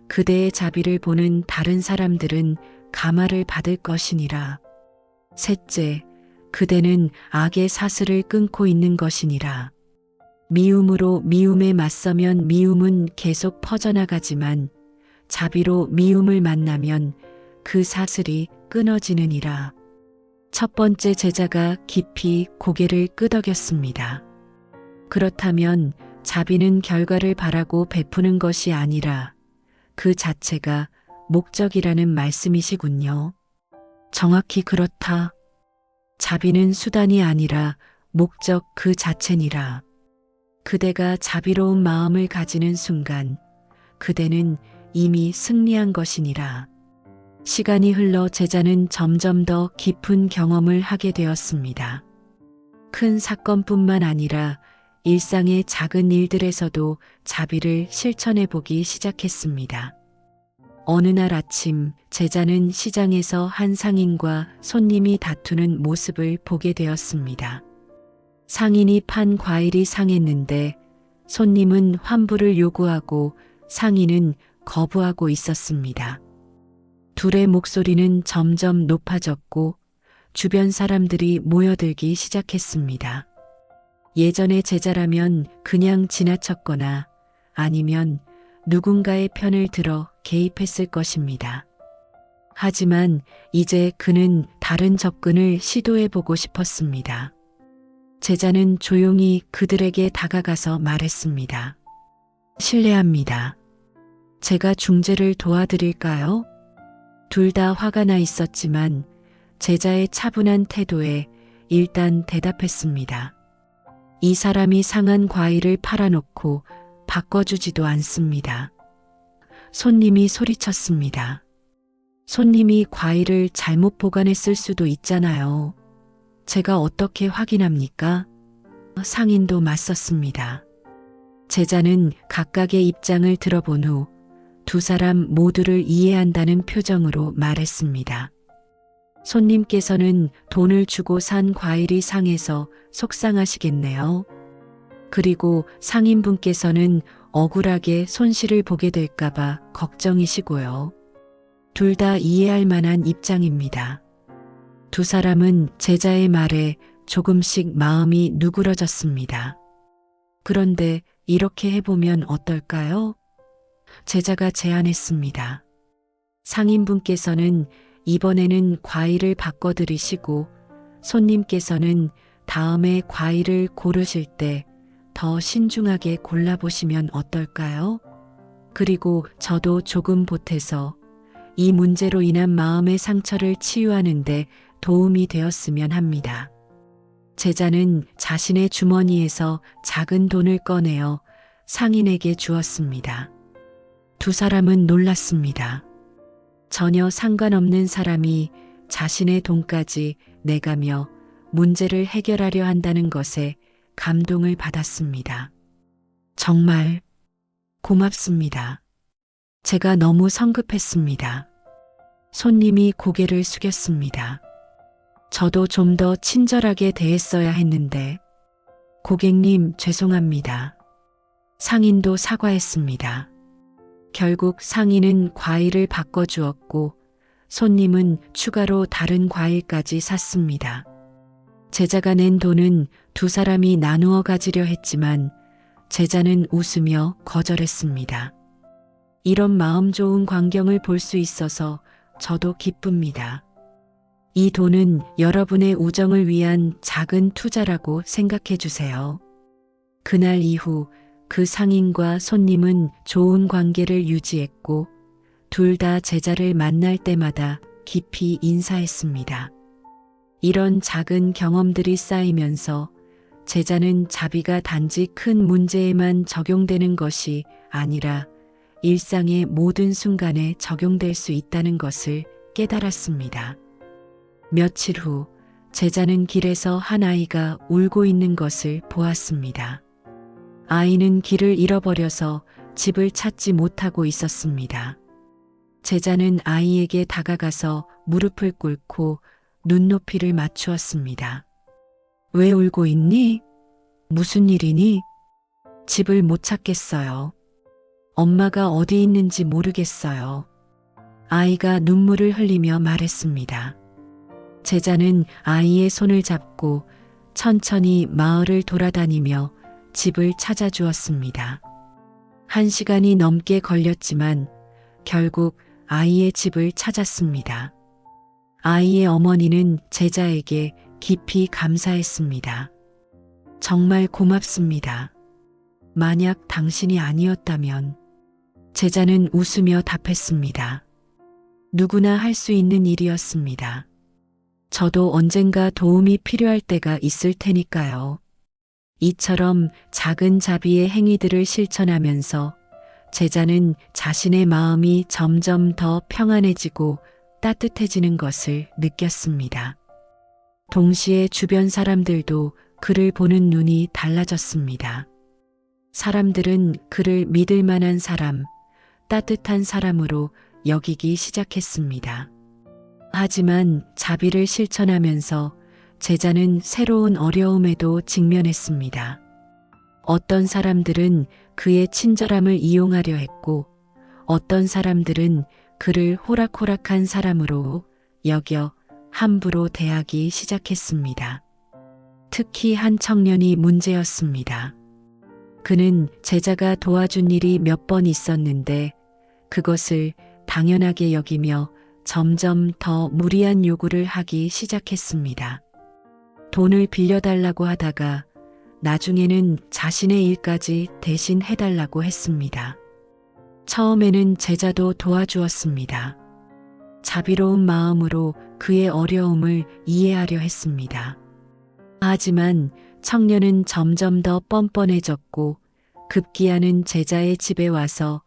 그대의 자비를 보는 다른 사람들은 감화를 받을 것이니라. 셋째, 그대는 악의 사슬을 끊고 있는 것이니라. 미움으로 미움에 맞서면 미움은 계속 퍼져나가지만 자비로 미움을 만나면 그 사슬이 끊어지느니라. 첫 번째 제자가 깊이 고개를 끄덕였습니다. 그렇다면 자비는 결과를 바라고 베푸는 것이 아니라 그 자체가 목적이라는 말씀이시군요. 정확히 그렇다. 자비는 수단이 아니라 목적 그 자체니라. 그대가 자비로운 마음을 가지는 순간 그대는 이미 승리한 것이니라. 시간이 흘러 제자는 점점 더 깊은 경험을 하게 되었습니다. 큰 사건뿐만 아니라 일상의 작은 일들에서도 자비를 실천해 보기 시작했습니다. 어느 날 아침 제자는 시장에서 한 상인과 손님이 다투는 모습을 보게 되었습니다. 상인이 판 과일이 상했는데 손님은 환불을 요구하고 상인은 거부하고 있었습니다. 둘의 목소리는 점점 높아졌고 주변 사람들이 모여들기 시작했습니다. 예전의 제자라면 그냥 지나쳤거나 아니면 누군가의 편을 들어 개입했을 것입니다. 하지만 이제 그는 다른 접근을 시도해보고 싶었습니다. 제자는 조용히 그들에게 다가가서 말했습니다. 실례합니다. 제가 중재를 도와드릴까요? 둘 다 화가 나 있었지만 제자의 차분한 태도에 일단 대답했습니다. 이 사람이 상한 과일을 팔아놓고 바꿔주지도 않습니다. 손님이 소리쳤습니다. 손님이 과일을 잘못 보관했을 수도 있잖아요. 제가 어떻게 확인합니까? 상인도 맞섰습니다. 제자는 각각의 입장을 들어본 후 두 사람 모두를 이해한다는 표정으로 말했습니다. 손님께서는 돈을 주고 산 과일이 상해서 속상하시겠네요. 그리고 상인분께서는 억울하게 손실을 보게 될까봐 걱정이시고요. 둘 다 이해할 만한 입장입니다. 두 사람은 제자의 말에 조금씩 마음이 누그러졌습니다. 그런데 이렇게 해보면 어떨까요? 제자가 제안했습니다. 상인분께서는 이번에는 과일을 바꿔드리시고 손님께서는 다음에 과일을 고르실 때 더 신중하게 골라보시면 어떨까요? 그리고 저도 조금 보태서 이 문제로 인한 마음의 상처를 치유하는데 도움이 되었으면 합니다. 제자는 자신의 주머니에서 작은 돈을 꺼내어 상인에게 주었습니다. 두 사람은 놀랐습니다. 전혀 상관없는 사람이 자신의 돈까지 내가며 문제를 해결하려 한다는 것에 감동을 받았습니다. 정말 고맙습니다. 제가 너무 성급했습니다. 손님이 고개를 숙였습니다. 저도 좀 더 친절하게 대했어야 했는데. 고객님, 죄송합니다. 상인도 사과했습니다. 결국 상인은 과일을 바꿔주었고 손님은 추가로 다른 과일까지 샀습니다. 제자가 낸 돈은 두 사람이 나누어 가지려 했지만 제자는 웃으며 거절했습니다. 이런 마음 좋은 광경을 볼 수 있어서 저도 기쁩니다. 이 돈은 여러분의 우정을 위한 작은 투자라고 생각해 주세요. 그날 이후 그 상인과 손님은 좋은 관계를 유지했고 둘 다 제자를 만날 때마다 깊이 인사했습니다. 이런 작은 경험들이 쌓이면서 제자는 자비가 단지 큰 문제에만 적용되는 것이 아니라 일상의 모든 순간에 적용될 수 있다는 것을 깨달았습니다. 며칠 후 제자는 길에서 한 아이가 울고 있는 것을 보았습니다. 아이는 길을 잃어버려서 집을 찾지 못하고 있었습니다. 제자는 아이에게 다가가서 무릎을 꿇고 눈높이를 맞추었습니다. 왜 울고 있니? 무슨 일이니? 집을 못 찾겠어요. 엄마가 어디 있는지 모르겠어요. 아이가 눈물을 흘리며 말했습니다. 제자는 아이의 손을 잡고 천천히 마을을 돌아다니며 집을 찾아주었습니다. 1시간이 넘게 걸렸지만 결국 아이의 집을 찾았습니다. 아이의 어머니는 제자에게 깊이 감사했습니다. 정말 고맙습니다. 만약 당신이 아니었다면. 제자는 웃으며 답했습니다. 누구나 할 수 있는 일이었습니다. 저도 언젠가 도움이 필요할 때가 있을 테니까요. 이처럼 작은 자비의 행위들을 실천하면서 제자는 자신의 마음이 점점 더 평안해지고 따뜻해지는 것을 느꼈습니다. 동시에 주변 사람들도 그를 보는 눈이 달라졌습니다. 사람들은 그를 믿을 만한 사람, 따뜻한 사람으로 여기기 시작했습니다. 하지만 자비를 실천하면서 제자는 새로운 어려움에도 직면했습니다. 어떤 사람들은 그의 친절함을 이용하려 했고 어떤 사람들은 그를 호락호락한 사람으로 여겨 함부로 대하기 시작했습니다. 특히 한 청년이 문제였습니다. 그는 제자가 도와준 일이 몇 번 있었는데 그것을 당연하게 여기며 점점 더 무리한 요구를 하기 시작했습니다. 돈을 빌려달라고 하다가 나중에는 자신의 일까지 대신 해달라고 했습니다. 처음에는 제자도 도와주었습니다. 자비로운 마음으로 그의 어려움을 이해하려 했습니다. 하지만 청년은 점점 더 뻔뻔해졌고 급기야는 제자의 집에 와서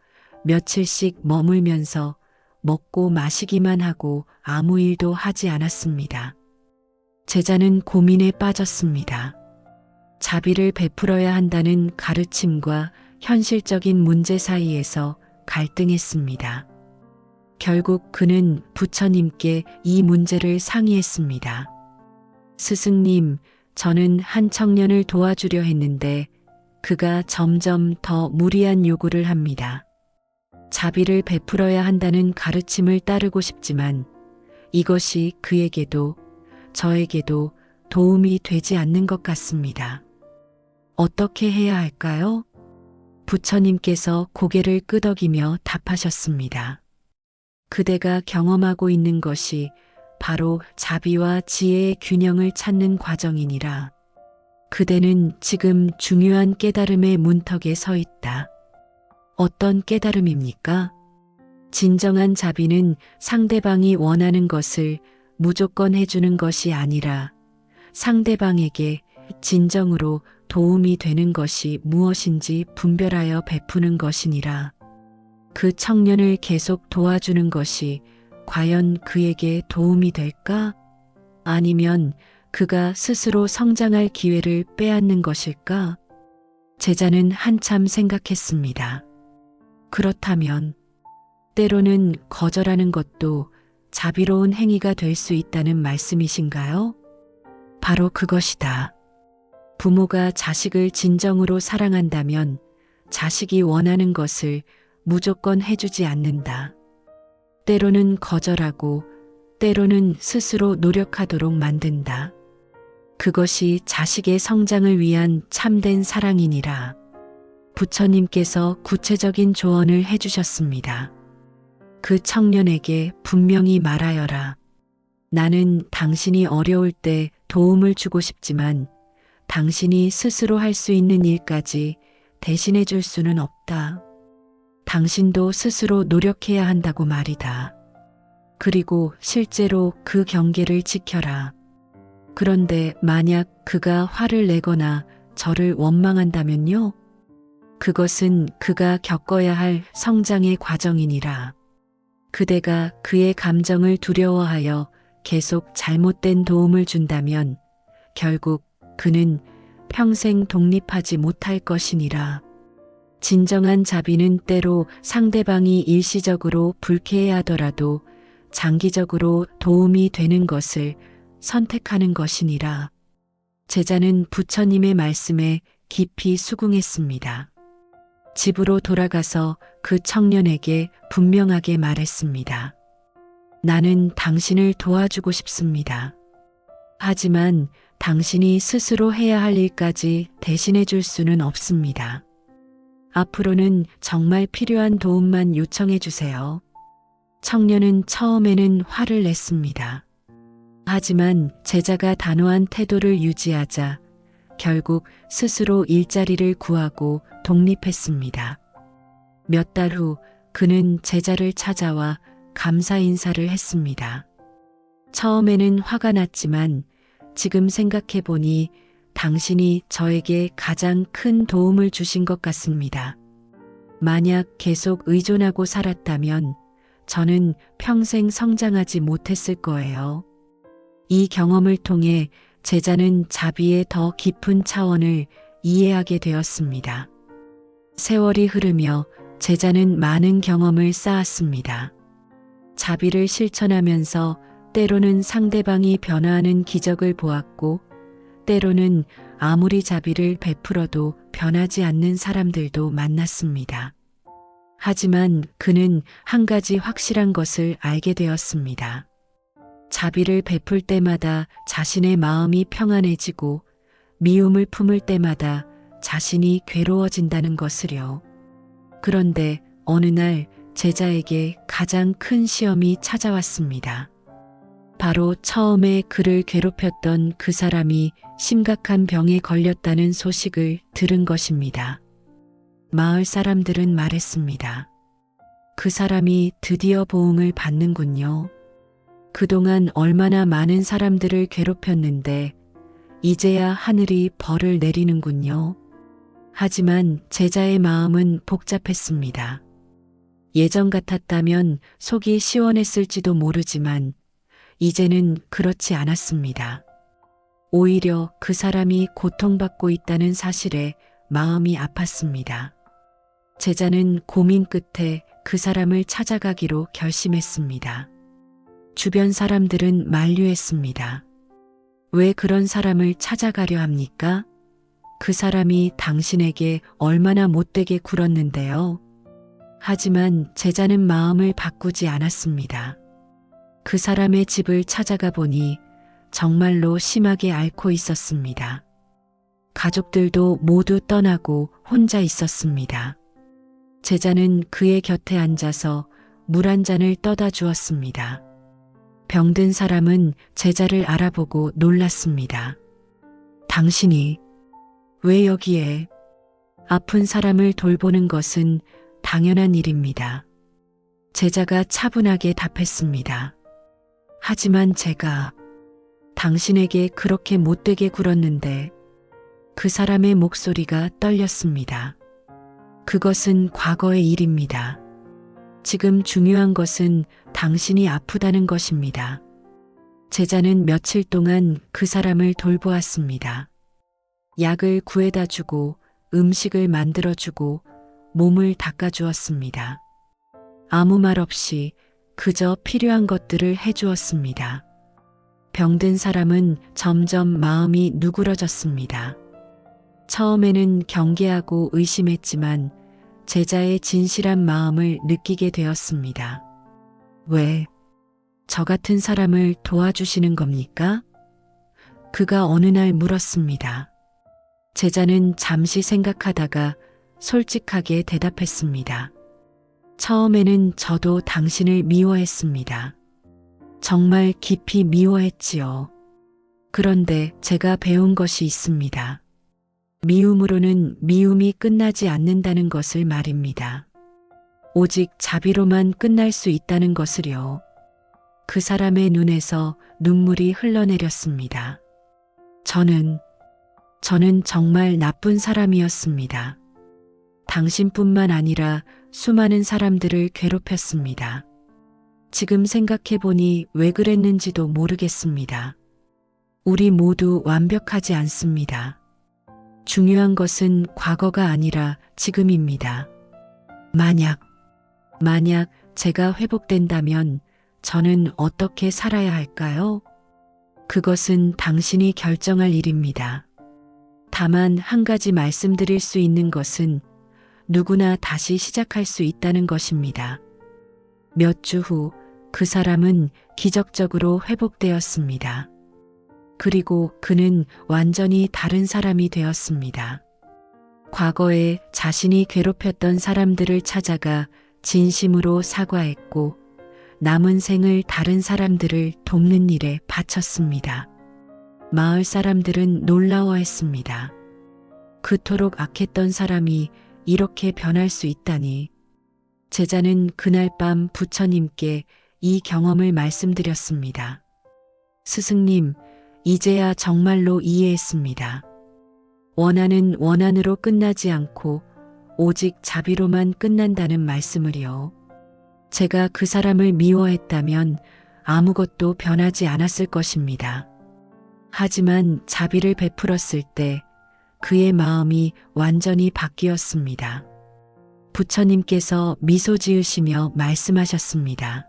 며칠씩 머물면서 먹고 마시기만 하고 아무 일도 하지 않았습니다. 제자는 고민에 빠졌습니다. 자비를 베풀어야 한다는 가르침과 현실적인 문제 사이에서 갈등했습니다. 결국 그는 부처님께 이 문제를 상의했습니다. 스승님, 저는 한 청년을 도와주려 했는데 그가 점점 더 무리한 요구를 합니다. 자비를 베풀어야 한다는 가르침을 따르고 싶지만 이것이 그에게도 저에게도 도움이 되지 않는 것 같습니다. 어떻게 해야 할까요? 부처님께서 고개를 끄덕이며 답하셨습니다. 그대가 경험하고 있는 것이 바로 자비와 지혜의 균형을 찾는 과정이니라. 그대는 지금 중요한 깨달음의 문턱에 서 있다. 어떤 깨달음입니까? 진정한 자비는 상대방이 원하는 것을 무조건 해주는 것이 아니라 상대방에게 진정으로 도움이 되는 것이 무엇인지 분별하여 베푸는 것이니라. 그 청년을 계속 도와주는 것이 과연 그에게 도움이 될까? 아니면 그가 스스로 성장할 기회를 빼앗는 것일까? 제자는 한참 생각했습니다. 그렇다면 때로는 거절하는 것도 자비로운 행위가 될 수 있다는 말씀이신가요? 바로 그것이다. 부모가 자식을 진정으로 사랑한다면 자식이 원하는 것을 무조건 해주지 않는다. 때로는 거절하고 때로는 스스로 노력하도록 만든다. 그것이 자식의 성장을 위한 참된 사랑이니라. 부처님께서 구체적인 조언을 해주셨습니다. 그 청년에게 분명히 말하여라. 나는 당신이 어려울 때 도움을 주고 싶지만 당신이 스스로 할 수 있는 일까지 대신해 줄 수는 없다. 당신도 스스로 노력해야 한다고 말이다. 그리고 실제로 그 경계를 지켜라. 그런데 만약 그가 화를 내거나 저를 원망한다면요? 그것은 그가 겪어야 할 성장의 과정이니라. 그대가 그의 감정을 두려워하여 계속 잘못된 도움을 준다면 결국 그는 평생 독립하지 못할 것이니라. 진정한 자비는 때로 상대방이 일시적으로 불쾌해하더라도 장기적으로 도움이 되는 것을 선택하는 것이니라. 제자는 부처님의 말씀에 깊이 수긍했습니다. 집으로 돌아가서 그 청년에게 분명하게 말했습니다. 나는 당신을 도와주고 싶습니다. 하지만 당신이 스스로 해야 할 일까지 대신해 줄 수는 없습니다. 앞으로는 정말 필요한 도움만 요청해 주세요. 청년은 처음에는 화를 냈습니다. 하지만 제자가 단호한 태도를 유지하자 결국 스스로 일자리를 구하고 독립했습니다. 몇 달 후 그는 제자를 찾아와 감사 인사를 했습니다. 처음에는 화가 났지만 지금 생각해 보니 당신이 저에게 가장 큰 도움을 주신 것 같습니다. 만약 계속 의존하고 살았다면 저는 평생 성장하지 못했을 거예요. 이 경험을 통해 제자는 자비의 더 깊은 차원을 이해하게 되었습니다. 세월이 흐르며 제자는 많은 경험을 쌓았습니다. 자비를 실천하면서 때로는 상대방이 변화하는 기적을 보았고 때로는 아무리 자비를 베풀어도 변하지 않는 사람들도 만났습니다. 하지만 그는 한 가지 확실한 것을 알게 되었습니다. 자비를 베풀 때마다 자신의 마음이 평안해지고 미움을 품을 때마다 자신이 괴로워진다는 것을요. 그런데 어느 날 제자에게 가장 큰 시험이 찾아왔습니다. 바로 처음에 그를 괴롭혔던 그 사람이 심각한 병에 걸렸다는 소식을 들은 것입니다. 마을 사람들은 말했습니다. 그 사람이 드디어 보응을 받는군요. 그동안 얼마나 많은 사람들을 괴롭혔는데 이제야 하늘이 벌을 내리는군요. 하지만 제자의 마음은 복잡했습니다. 예전 같았다면 속이 시원했을지도 모르지만 이제는 그렇지 않았습니다. 오히려 그 사람이 고통받고 있다는 사실에 마음이 아팠습니다. 제자는 고민 끝에 그 사람을 찾아가기로 결심했습니다. 주변 사람들은 만류했습니다. 왜 그런 사람을 찾아가려 합니까? 그 사람이 당신에게 얼마나 못되게 굴었는데요. 하지만 제자는 마음을 바꾸지 않았습니다. 그 사람의 집을 찾아가 보니 정말로 심하게 앓고 있었습니다. 가족들도 모두 떠나고 혼자 있었습니다. 제자는 그의 곁에 앉아서 물 한 잔을 떠다 주었습니다. 병든 사람은 제자를 알아보고 놀랐습니다. 당신이 왜 여기에? 아픈 사람을 돌보는 것은 당연한 일입니다. 제자가 차분하게 답했습니다. 하지만 제가 당신에게 그렇게 못되게 굴었는데 그 사람의 목소리가 떨렸습니다. 그것은 과거의 일입니다. 지금 중요한 것은 당신이 아프다는 것입니다. 제자는 며칠 동안 그 사람을 돌보았습니다. 약을 구해다 주고 음식을 만들어 주고 몸을 닦아 주었습니다. 아무 말 없이 그저 필요한 것들을 해 주었습니다. 병든 사람은 점점 마음이 누그러졌습니다. 처음에는 경계하고 의심했지만 제자의 진실한 마음을 느끼게 되었습니다. 왜 저 같은 사람을 도와주시는 겁니까? 그가 어느 날 물었습니다. 제자는 잠시 생각하다가 솔직하게 대답했습니다. 처음에는 저도 당신을 미워했습니다. 정말 깊이 미워했지요. 그런데 제가 배운 것이 있습니다. 미움으로는 미움이 끝나지 않는다는 것을 말입니다. 오직 자비로만 끝날 수 있다는 것을요. 그 사람의 눈에서 눈물이 흘러내렸습니다. 저는 정말 나쁜 사람이었습니다. 당신뿐만 아니라 수많은 사람들을 괴롭혔습니다. 지금 생각해보니 왜 그랬는지도 모르겠습니다. 우리 모두 완벽하지 않습니다. 중요한 것은 과거가 아니라 지금입니다. 만약 제가 회복된다면 저는 어떻게 살아야 할까요? 그것은 당신이 결정할 일입니다. 다만 한 가지 말씀드릴 수 있는 것은 누구나 다시 시작할 수 있다는 것입니다. 몇 주 후 그 사람은 기적적으로 회복되었습니다. 그리고 그는 완전히 다른 사람이 되었습니다. 과거에 자신이 괴롭혔던 사람들을 찾아가 진심으로 사과했고 남은 생을 다른 사람들을 돕는 일에 바쳤습니다. 마을 사람들은 놀라워했습니다. 그토록 악했던 사람이 이렇게 변할 수 있다니. 제자는 그날 밤 부처님께 이 경험을 말씀드렸습니다. 스승님, 이제야 정말로 이해했습니다. 원한은 원한으로 끝나지 않고 오직 자비로만 끝난다는 말씀을요. 제가 그 사람을 미워했다면 아무것도 변하지 않았을 것입니다. 하지만 자비를 베풀었을 때 그의 마음이 완전히 바뀌었습니다. 부처님께서 미소 지으시며 말씀하셨습니다.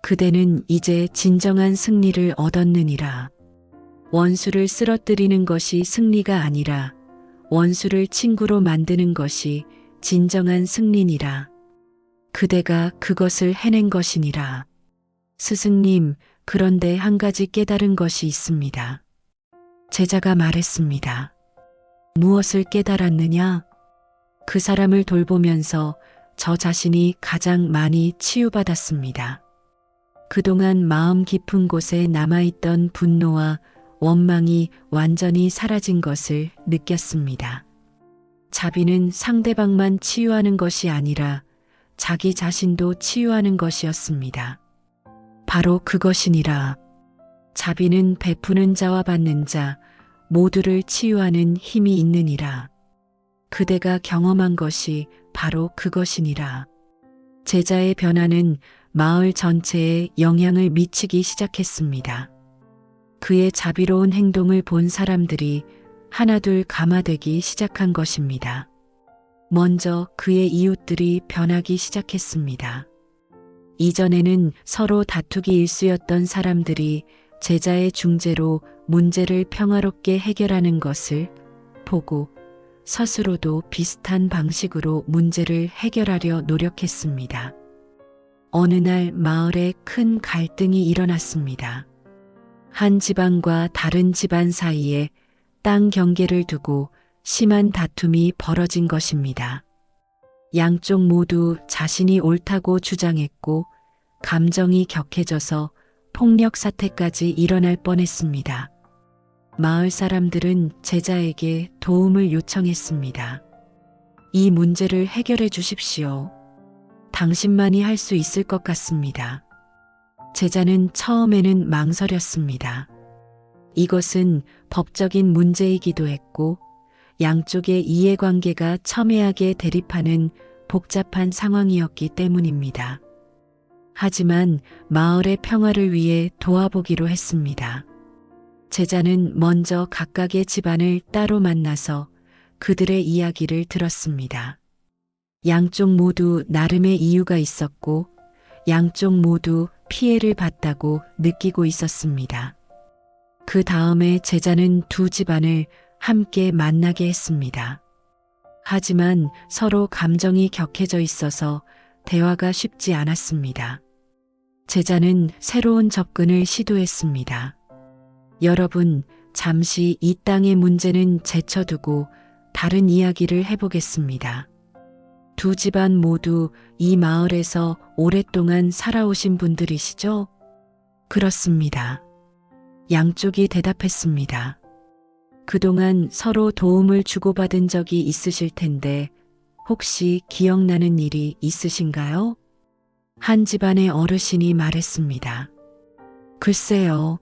그대는 이제 진정한 승리를 얻었느니라. 원수를 쓰러뜨리는 것이 승리가 아니라 원수를 친구로 만드는 것이 진정한 승리니라. 그대가 그것을 해낸 것이니라. 스승님, 그런데 한 가지 깨달은 것이 있습니다. 제자가 말했습니다. 무엇을 깨달았느냐? 그 사람을 돌보면서 저 자신이 가장 많이 치유받았습니다. 그동안 마음 깊은 곳에 남아있던 분노와 원망이 완전히 사라진 것을 느꼈습니다. 자비는 상대방만 치유하는 것이 아니라 자기 자신도 치유하는 것이었습니다. 바로 그것이니라. 자비는 베푸는 자와 받는 자 모두를 치유하는 힘이 있느니라. 그대가 경험한 것이 바로 그것이니라. 제자의 변화는 마을 전체에 영향을 미치기 시작했습니다. 그의 자비로운 행동을 본 사람들이 하나둘 감화되기 시작한 것입니다. 먼저 그의 이웃들이 변하기 시작했습니다. 이전에는 서로 다투기 일쑤였던 사람들이 제자의 중재로 문제를 평화롭게 해결하는 것을 보고 스스로도 비슷한 방식으로 문제를 해결하려 노력했습니다. 어느 날 마을에 큰 갈등이 일어났습니다. 한 집안과 다른 집안 사이에 땅 경계를 두고 심한 다툼이 벌어진 것입니다. 양쪽 모두 자신이 옳다고 주장했고 감정이 격해져서 폭력 사태까지 일어날 뻔했습니다. 마을 사람들은 제자에게 도움을 요청했습니다. 이 문제를 해결해 주십시오. 당신만이 할 수 있을 것 같습니다. 제자는 처음에는 망설였습니다. 이것은 법적인 문제이기도 했고 양쪽의 이해관계가 첨예하게 대립하는 복잡한 상황이었기 때문입니다. 하지만 마을의 평화를 위해 도와보기로 했습니다. 제자는 먼저 각각의 집안을 따로 만나서 그들의 이야기를 들었습니다. 양쪽 모두 나름의 이유가 있었고 양쪽 모두 피해를 봤다고 느끼고 있었습니다. 그 다음에 제자는 두 집안을 함께 만나게 했습니다. 하지만 서로 감정이 격해져 있어서 대화가 쉽지 않았습니다. 제자는 새로운 접근을 시도했습니다. 여러분, 잠시 이 땅의 문제는 제쳐두고 다른 이야기를 해보겠습니다. 두 집안 모두 이 마을에서 오랫동안 살아오신 분들이시죠? 그렇습니다. 양쪽이 대답했습니다. 그동안 서로 도움을 주고받은 적이 있으실 텐데 혹시 기억나는 일이 있으신가요? 한 집안의 어르신이 말했습니다. 글쎄요.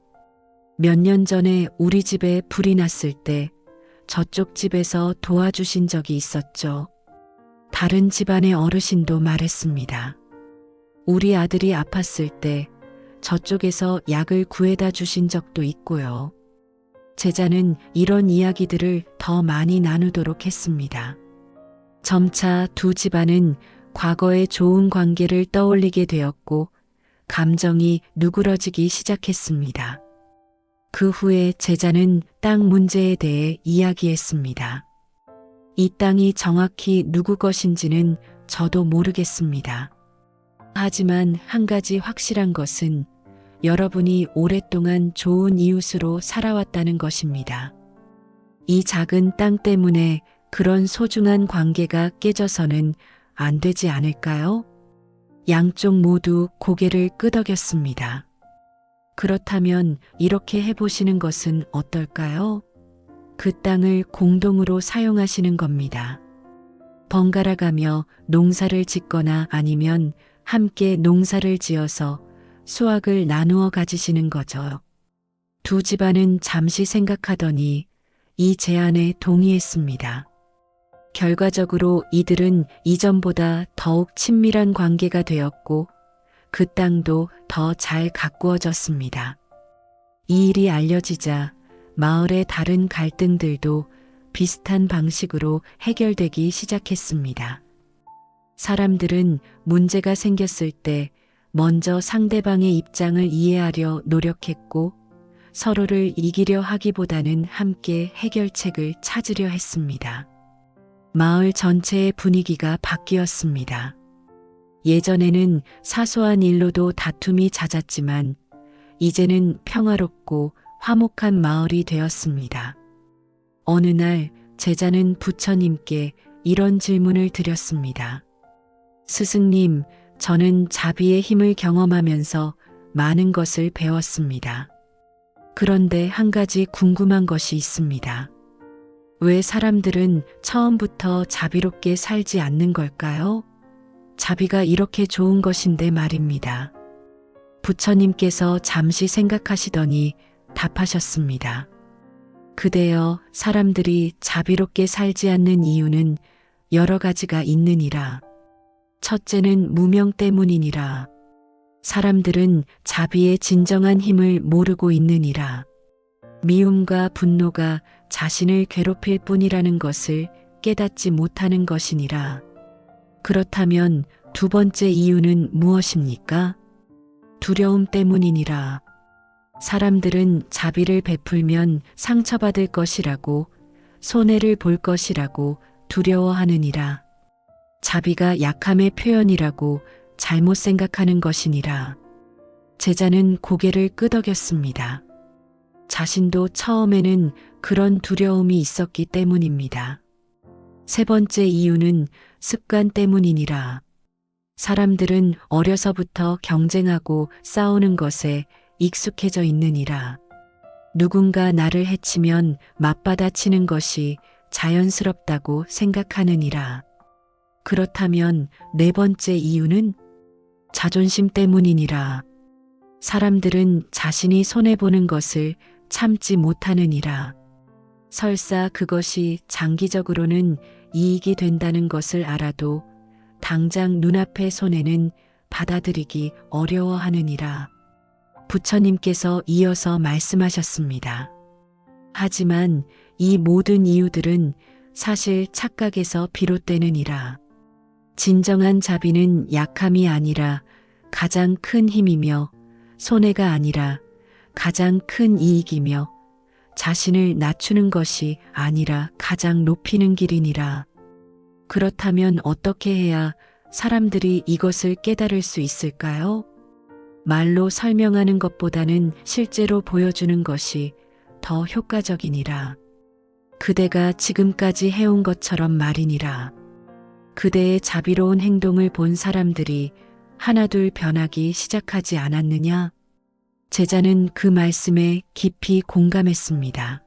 몇 년 전에 우리 집에 불이 났을 때 저쪽 집에서 도와주신 적이 있었죠. 다른 집안의 어르신도 말했습니다. 우리 아들이 아팠을 때 저쪽에서 약을 구해다 주신 적도 있고요. 제자는 이런 이야기들을 더 많이 나누도록 했습니다. 점차 두 집안은 과거의 좋은 관계를 떠올리게 되었고 감정이 누그러지기 시작했습니다. 그 후에 제자는 땅 문제에 대해 이야기했습니다. 이 땅이 정확히 누구 것인지는 저도 모르겠습니다. 하지만 한 가지 확실한 것은 여러분이 오랫동안 좋은 이웃으로 살아왔다는 것입니다. 이 작은 땅 때문에 그런 소중한 관계가 깨져서는 안 되지 않을까요? 양쪽 모두 고개를 끄덕였습니다. 그렇다면 이렇게 해보시는 것은 어떨까요? 그 땅을 공동으로 사용하시는 겁니다. 번갈아 가며 농사를 짓거나 아니면 함께 농사를 지어서 수확을 나누어 가지시는 거죠. 두 집안은 잠시 생각하더니 이 제안에 동의했습니다. 결과적으로 이들은 이전보다 더욱 친밀한 관계가 되었고 그 땅도 더 잘 가꾸어졌습니다. 이 일이 알려지자 마을의 다른 갈등들도 비슷한 방식으로 해결되기 시작했습니다. 사람들은 문제가 생겼을 때 먼저 상대방의 입장을 이해하려 노력했고 서로를 이기려 하기보다는 함께 해결책을 찾으려 했습니다. 마을 전체의 분위기가 바뀌었습니다. 예전에는 사소한 일로도 다툼이 잦았지만 이제는 평화롭고 화목한 마을이 되었습니다. 어느 날 제자는 부처님께 이런 질문을 드렸습니다. 스승님, 저는 자비의 힘을 경험하면서 많은 것을 배웠습니다. 그런데 한 가지 궁금한 것이 있습니다. 왜 사람들은 처음부터 자비롭게 살지 않는 걸까요? 자비가 이렇게 좋은 것인데 말입니다. 부처님께서 잠시 생각하시더니 답하셨습니다. 그대여 사람들이 자비롭게 살지 않는 이유는 여러 가지가 있느니라. 첫째는 무명 때문이니라. 사람들은 자비의 진정한 힘을 모르고 있느니라. 미움과 분노가 자신을 괴롭힐 뿐이라는 것을 깨닫지 못하는 것이니라. 그렇다면 두 번째 이유는 무엇입니까? 두려움 때문이니라. 사람들은 자비를 베풀면 상처받을 것이라고, 손해를 볼 것이라고 두려워하느니라. 자비가 약함의 표현이라고 잘못 생각하는 것이니라. 제자는 고개를 끄덕였습니다. 자신도 처음에는 그런 두려움이 있었기 때문입니다. 세 번째 이유는 습관 때문이니라. 사람들은 어려서부터 경쟁하고 싸우는 것에 익숙해져 있느니라. 누군가 나를 해치면 맞받아치는 것이 자연스럽다고 생각하느니라. 그렇다면 네 번째 이유는 자존심 때문이니라. 사람들은 자신이 손해보는 것을 참지 못하느니라. 설사 그것이 장기적으로는 이익이 된다는 것을 알아도 당장 눈앞의 손해는 받아들이기 어려워하느니라. 부처님께서 이어서 말씀하셨습니다. 하지만 이 모든 이유들은 사실 착각에서 비롯되느니라. 진정한 자비는 약함이 아니라 가장 큰 힘이며, 손해가 아니라 가장 큰 이익이며, 자신을 낮추는 것이 아니라 가장 높이는 길이니라. 그렇다면 어떻게 해야 사람들이 이것을 깨달을 수 있을까요? 말로 설명하는 것보다는 실제로 보여주는 것이 더 효과적이니라. 그대가 지금까지 해온 것처럼 말이니라. 그대의 자비로운 행동을 본 사람들이 하나둘 변하기 시작하지 않았느냐? 제자는 그 말씀에 깊이 공감했습니다.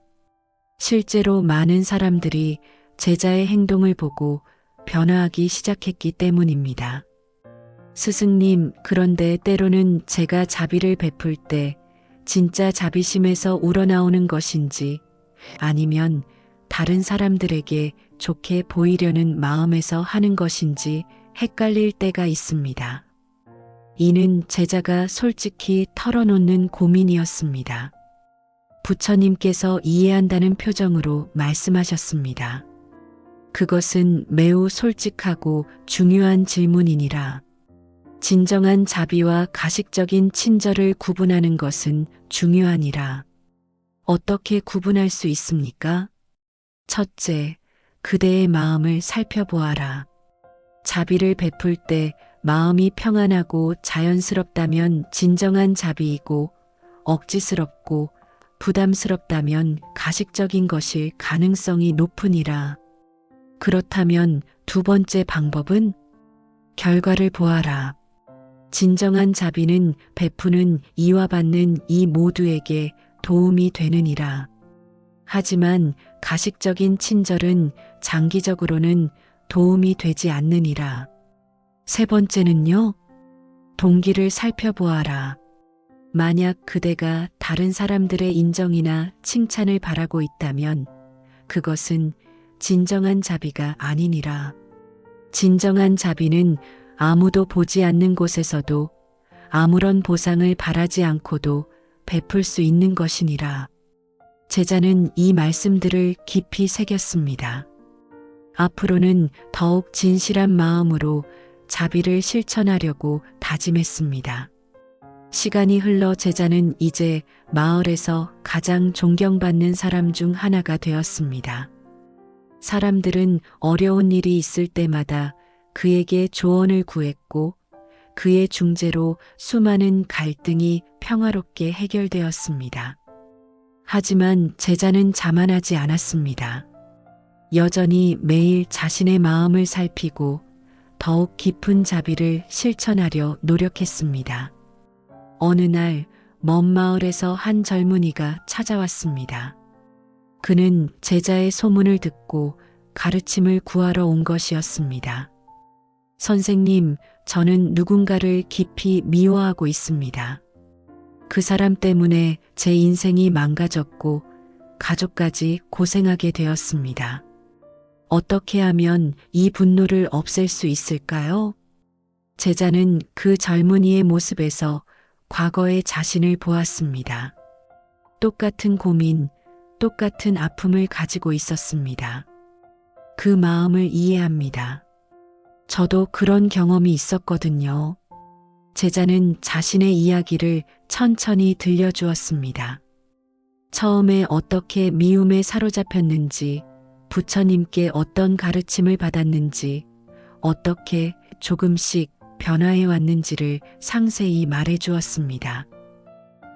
실제로 많은 사람들이 제자의 행동을 보고 변화하기 시작했기 때문입니다. 스승님, 그런데 때로는 제가 자비를 베풀 때 진짜 자비심에서 우러나오는 것인지, 아니면 다른 사람들에게 좋게 보이려는 마음에서 하는 것인지 헷갈릴 때가 있습니다. 이는 제자가 솔직히 털어놓는 고민이었습니다. 부처님께서 이해한다는 표정으로 말씀하셨습니다. 그것은 매우 솔직하고 중요한 질문이니라. 진정한 자비와 가식적인 친절을 구분하는 것은 중요하니라. 어떻게 구분할 수 있습니까? 첫째, 그대의 마음을 살펴보아라. 자비를 베풀 때 마음이 평안하고 자연스럽다면 진정한 자비이고, 억지스럽고 부담스럽다면 가식적인 것일 가능성이 높으니라. 그렇다면 두 번째 방법은 결과를 보아라. 진정한 자비는 베푸는 이와 받는 이 모두에게 도움이 되느니라. 하지만 가식적인 친절은 장기적으로는 도움이 되지 않느니라. 세 번째는요, 동기를 살펴보아라. 만약 그대가 다른 사람들의 인정이나 칭찬을 바라고 있다면 그것은 진정한 자비가 아니니라. 진정한 자비는 아무도 보지 않는 곳에서도 아무런 보상을 바라지 않고도 베풀 수 있는 것이니라. 제자는 이 말씀들을 깊이 새겼습니다. 앞으로는 더욱 진실한 마음으로 자비를 실천하려고 다짐했습니다. 시간이 흘러 제자는 이제 마을에서 가장 존경받는 사람 중 하나가 되었습니다. 사람들은 어려운 일이 있을 때마다 그에게 조언을 구했고, 그의 중재로 수많은 갈등이 평화롭게 해결되었습니다. 하지만 제자는 자만하지 않았습니다. 여전히 매일 자신의 마음을 살피고 더욱 깊은 자비를 실천하려 노력했습니다. 어느 날 먼 마을에서 한 젊은이가 찾아왔습니다. 그는 제자의 소문을 듣고 가르침을 구하러 온 것이었습니다. 선생님, 저는 누군가를 깊이 미워하고 있습니다. 그 사람 때문에 제 인생이 망가졌고 가족까지 고생하게 되었습니다. 어떻게 하면 이 분노를 없앨 수 있을까요? 제자는 그 젊은이의 모습에서 과거의 자신을 보았습니다. 똑같은 고민, 똑같은 아픔을 가지고 있었습니다. 그 마음을 이해합니다. 저도 그런 경험이 있었거든요. 제자는 자신의 이야기를 천천히 들려주었습니다. 처음에 어떻게 미움에 사로잡혔는지, 부처님께 어떤 가르침을 받았는지, 어떻게 조금씩 변화해 왔는지를 상세히 말해 주었습니다.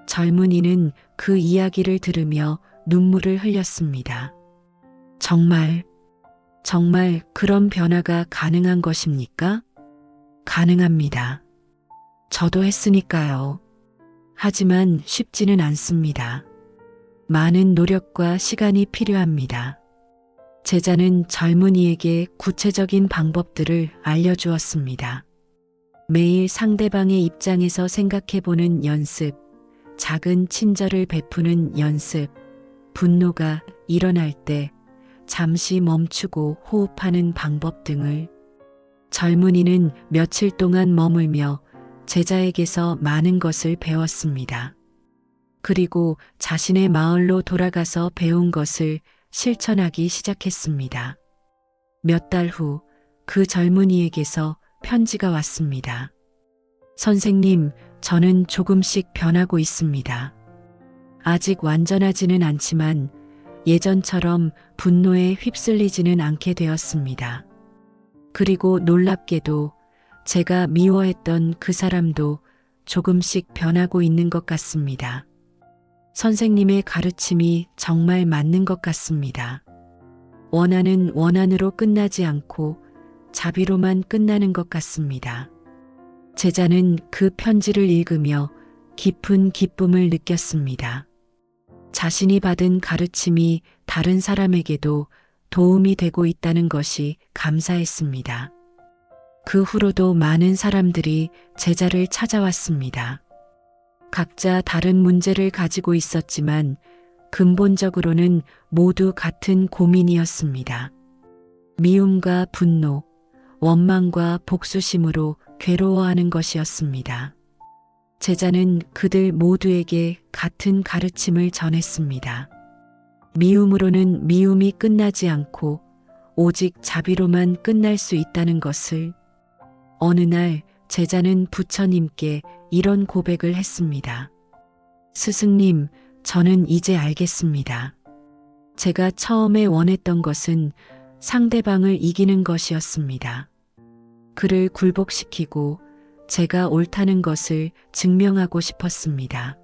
젊은이는 그 이야기를 들으며 눈물을 흘렸습니다. 정말 그런 변화가 가능한 것입니까? 가능합니다. 저도 했으니까요. 하지만 쉽지는 않습니다. 많은 노력과 시간이 필요합니다. 제자는 젊은이에게 구체적인 방법들을 알려주었습니다. 매일 상대방의 입장에서 생각해보는 연습, 작은 친절을 베푸는 연습, 분노가 일어날 때 잠시 멈추고 호흡하는 방법 등을 젊은이는 며칠 동안 머물며 제자에게서 많은 것을 배웠습니다. 그리고 자신의 마을로 돌아가서 배운 것을 실천하기 시작했습니다. 몇 달 후 그 젊은이에게서 편지가 왔습니다. 선생님, 저는 조금씩 변하고 있습니다. 아직 완전하지는 않지만 예전처럼 분노에 휩쓸리지는 않게 되었습니다. 그리고 놀랍게도 제가 미워했던 그 사람도 조금씩 변하고 있는 것 같습니다. 선생님의 가르침이 정말 맞는 것 같습니다. 원한은 원한으로 끝나지 않고 자비로만 끝나는 것 같습니다. 제자는 그 편지를 읽으며 깊은 기쁨을 느꼈습니다. 자신이 받은 가르침이 다른 사람에게도 도움이 되고 있다는 것이 감사했습니다. 그 후로도 많은 사람들이 제자를 찾아왔습니다. 각자 다른 문제를 가지고 있었지만 근본적으로는 모두 같은 고민이었습니다. 미움과 분노, 원망과 복수심으로 괴로워하는 것이었습니다. 제자는 그들 모두에게 같은 가르침을 전했습니다. 미움으로는 미움이 끝나지 않고 오직 자비로만 끝날 수 있다는 것을. 어느 날 제자는 부처님께 이런 고백을 했습니다. 스승님, 저는 이제 알겠습니다. 제가 처음에 원했던 것은 상대방을 이기는 것이었습니다. 그를 굴복시키고 제가 옳다는 것을 증명하고 싶었습니다.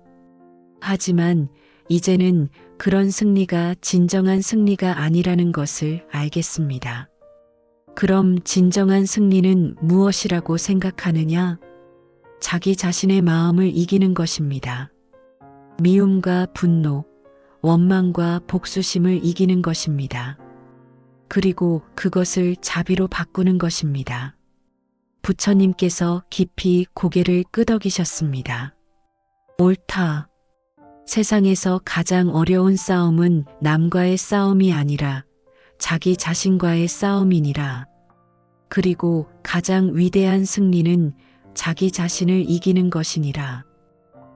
하지만 이제는 그런 승리가 진정한 승리가 아니라는 것을 알겠습니다. 그럼 진정한 승리는 무엇이라고 생각하느냐? 자기 자신의 마음을 이기는 것입니다. 미움과 분노, 원망과 복수심을 이기는 것입니다. 그리고 그것을 자비로 바꾸는 것입니다. 부처님께서 깊이 고개를 끄덕이셨습니다. 옳다. 세상에서 가장 어려운 싸움은 남과의 싸움이 아니라 자기 자신과의 싸움이니라. 그리고 가장 위대한 승리는 자기 자신을 이기는 것이니라.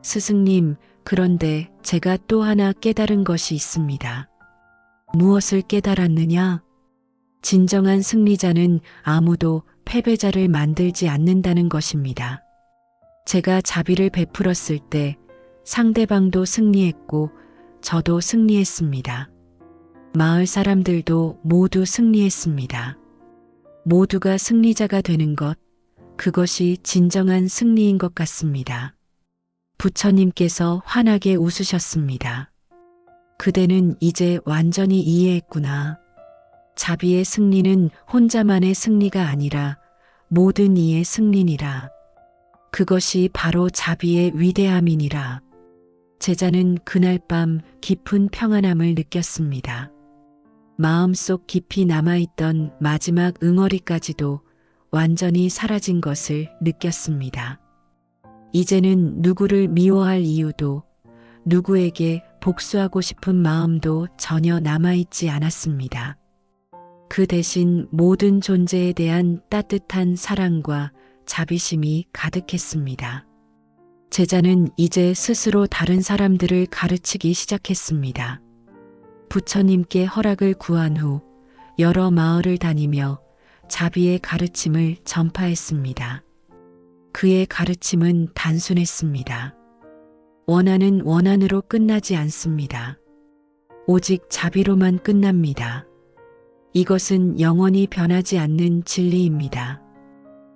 스승님, 그런데 제가 또 하나 깨달은 것이 있습니다. 무엇을 깨달았느냐? 진정한 승리자는 아무도 패배자를 만들지 않는다는 것입니다. 제가 자비를 베풀었을 때 상대방도 승리했고 저도 승리했습니다. 마을 사람들도 모두 승리했습니다. 모두가 승리자가 되는 것, 그것이 진정한 승리인 것 같습니다. 부처님께서 환하게 웃으셨습니다. 그대는 이제 완전히 이해했구나. 자비의 승리는 혼자만의 승리가 아니라 모든 이의 승리니라. 그것이 바로 자비의 위대함이니라. 제자는 그날 밤 깊은 평안함을 느꼈습니다. 마음속 깊이 남아있던 마지막 응어리까지도 완전히 사라진 것을 느꼈습니다. 이제는 누구를 미워할 이유도, 누구에게 복수하고 싶은 마음도 전혀 남아있지 않았습니다. 그 대신 모든 존재에 대한 따뜻한 사랑과 자비심이 가득했습니다. 제자는 이제 스스로 다른 사람들을 가르치기 시작했습니다. 부처님께 허락을 구한 후 여러 마을을 다니며 자비의 가르침을 전파했습니다. 그의 가르침은 단순했습니다. 원한은 원한으로 끝나지 않습니다. 오직 자비로만 끝납니다. 이것은 영원히 변하지 않는 진리입니다.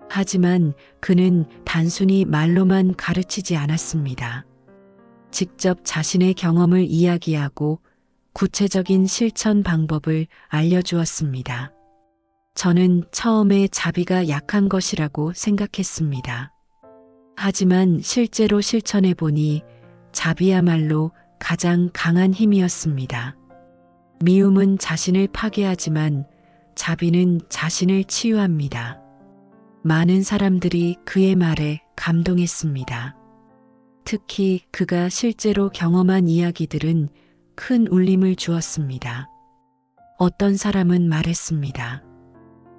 하지만 그는 단순히 말로만 가르치지 않았습니다. 직접 자신의 경험을 이야기하고 구체적인 실천 방법을 알려주었습니다. 저는 처음에 자비가 약한 것이라고 생각했습니다. 하지만 실제로 실천해 보니 자비야말로 가장 강한 힘이었습니다. 미움은 자신을 파괴하지만 자비는 자신을 치유합니다. 많은 사람들이 그의 말에 감동했습니다. 특히 그가 실제로 경험한 이야기들은 큰 울림을 주었습니다. 어떤 사람은 말했습니다.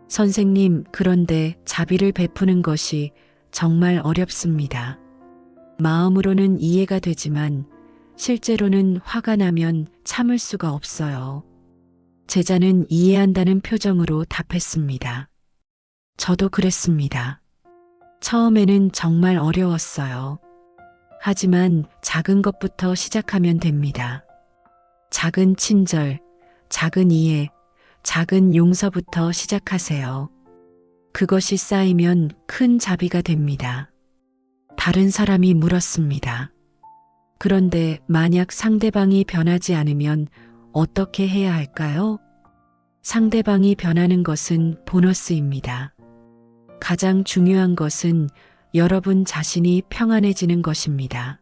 선생님, 그런데 자비를 베푸는 것이 정말 어렵습니다. 마음으로는 이해가 되지만 실제로는 화가 나면 참을 수가 없어요. 제자는 이해한다는 표정으로 답했습니다. 저도 그랬습니다. 처음에는 정말 어려웠어요. 하지만 작은 것부터 시작하면 됩니다. 작은 친절, 작은 이해, 작은 용서부터 시작하세요. 그것이 쌓이면 큰 자비가 됩니다. 다른 사람이 물었습니다. 그런데 만약 상대방이 변하지 않으면 어떻게 해야 할까요? 상대방이 변하는 것은 보너스입니다. 가장 중요한 것은 여러분 자신이 평안해지는 것입니다.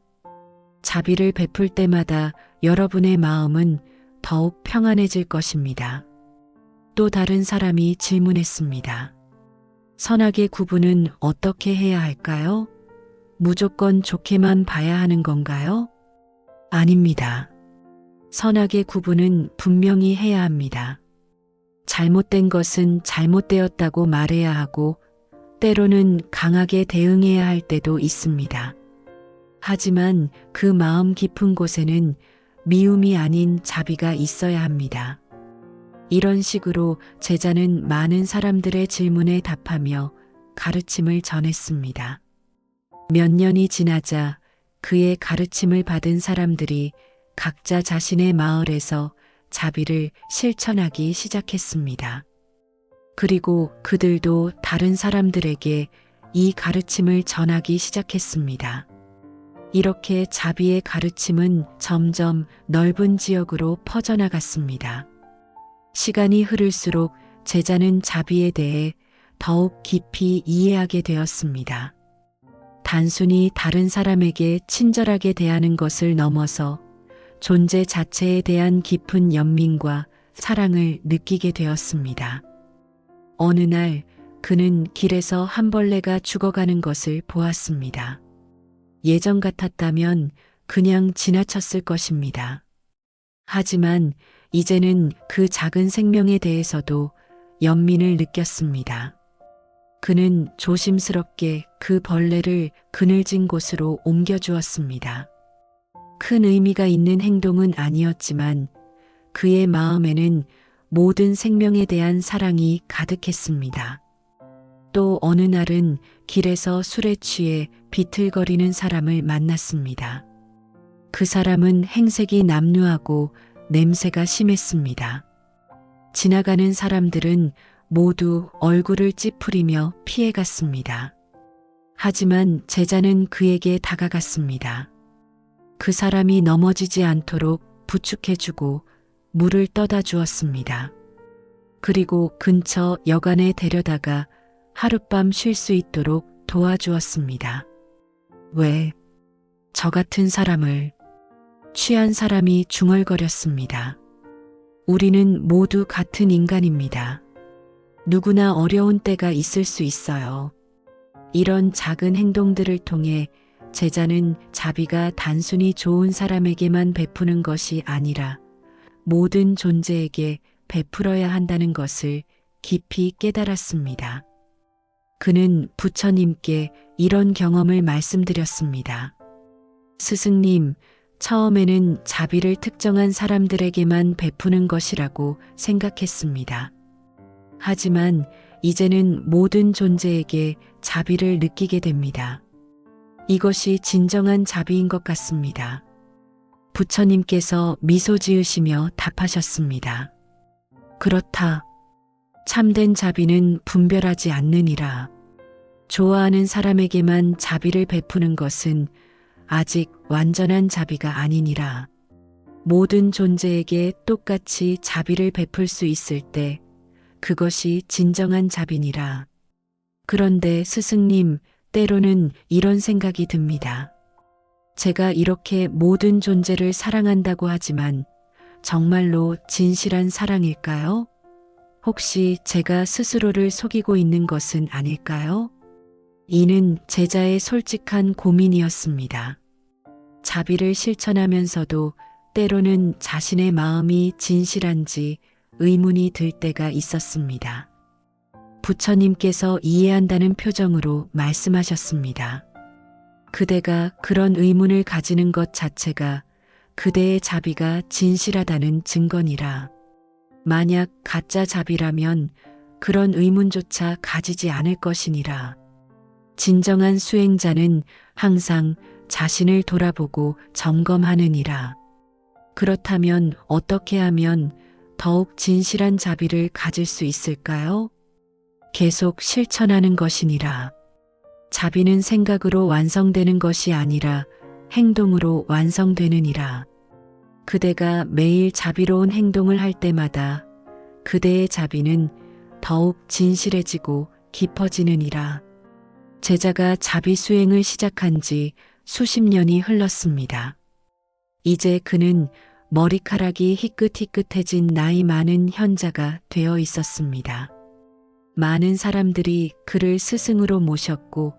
자비를 베풀 때마다 여러분의 마음은 더욱 평안해질 것입니다. 또 다른 사람이 질문했습니다. 선악의 구분은 어떻게 해야 할까요? 무조건 좋게만 봐야 하는 건가요? 아닙니다. 선악의 구분은 분명히 해야 합니다. 잘못된 것은 잘못되었다고 말해야 하고 때로는 강하게 대응해야 할 때도 있습니다. 하지만 그 마음 깊은 곳에는 미움이 아닌 자비가 있어야 합니다. 이런 식으로 제자는 많은 사람들의 질문에 답하며 가르침을 전했습니다. 몇 년이 지나자 그의 가르침을 받은 사람들이 각자 자신의 마을에서 자비를 실천하기 시작했습니다. 그리고 그들도 다른 사람들에게 이 가르침을 전하기 시작했습니다. 이렇게 자비의 가르침은 점점 넓은 지역으로 퍼져나갔습니다. 시간이 흐를수록 제자는 자비에 대해 더욱 깊이 이해하게 되었습니다. 단순히 다른 사람에게 친절하게 대하는 것을 넘어서 존재 자체에 대한 깊은 연민과 사랑을 느끼게 되었습니다. 어느 날 그는 길에서 한 벌레가 죽어가는 것을 보았습니다. 예전 같았다면 그냥 지나쳤을 것입니다. 하지만 이제는 그 작은 생명에 대해서도 연민을 느꼈습니다. 그는 조심스럽게 그 벌레를 그늘진 곳으로 옮겨주었습니다. 큰 의미가 있는 행동은 아니었지만 그의 마음에는 모든 생명에 대한 사랑이 가득했습니다. 또 어느 날은 길에서 술에 취해 비틀거리는 사람을 만났습니다. 그 사람은 행색이 남루하고 냄새가 심했습니다. 지나가는 사람들은 모두 얼굴을 찌푸리며 피해갔습니다. 하지만 제자는 그에게 다가갔습니다. 그 사람이 넘어지지 않도록 부축해주고 물을 떠다 주었습니다. 그리고 근처 여관에 데려다가 하룻밤 쉴 수 있도록 도와주었습니다. 왜 저 같은 사람을? 취한 사람이 중얼거렸습니다. 우리는 모두 같은 인간입니다. 누구나 어려운 때가 있을 수 있어요. 이런 작은 행동들을 통해 제자는 자비가 단순히 좋은 사람에게만 베푸는 것이 아니라 모든 존재에게 베풀어야 한다는 것을 깊이 깨달았습니다. 그는 부처님께 이런 경험을 말씀드렸습니다. 스승님, 처음에는 자비를 특정한 사람들에게만 베푸는 것이라고 생각했습니다. 하지만 이제는 모든 존재에게 자비를 느끼게 됩니다. 이것이 진정한 자비인 것 같습니다. 부처님께서 미소 지으시며 답하셨습니다. 그렇다. 참된 자비는 분별하지 않느니라. 좋아하는 사람에게만 자비를 베푸는 것은 아직 완전한 자비가 아니니라. 모든 존재에게 똑같이 자비를 베풀 수 있을 때 그것이 진정한 자비니라. 그런데 스승님, 때로는 이런 생각이 듭니다. 제가 이렇게 모든 존재를 사랑한다고 하지만 정말로 진실한 사랑일까요? 혹시 제가 스스로를 속이고 있는 것은 아닐까요? 이는 제자의 솔직한 고민이었습니다. 자비를 실천하면서도 때로는 자신의 마음이 진실한지 의문이 들 때가 있었습니다. 부처님께서 이해한다는 표정으로 말씀하셨습니다. 그대가 그런 의문을 가지는 것 자체가 그대의 자비가 진실하다는 증거니라. 만약 가짜 자비라면 그런 의문조차 가지지 않을 것이니라. 진정한 수행자는 항상 자신을 돌아보고 점검하느니라. 그렇다면 어떻게 하면 더욱 진실한 자비를 가질 수 있을까요? 계속 실천하는 것이니라. 자비는 생각으로 완성되는 것이 아니라 행동으로 완성되느니라. 그대가 매일 자비로운 행동을 할 때마다 그대의 자비는 더욱 진실해지고 깊어지느니라. 제자가 자비 수행을 시작한 지 수십 년이 흘렀습니다. 이제 그는 머리카락이 희끗희끗해진 나이 많은 현자가 되어 있었습니다. 많은 사람들이 그를 스승으로 모셨고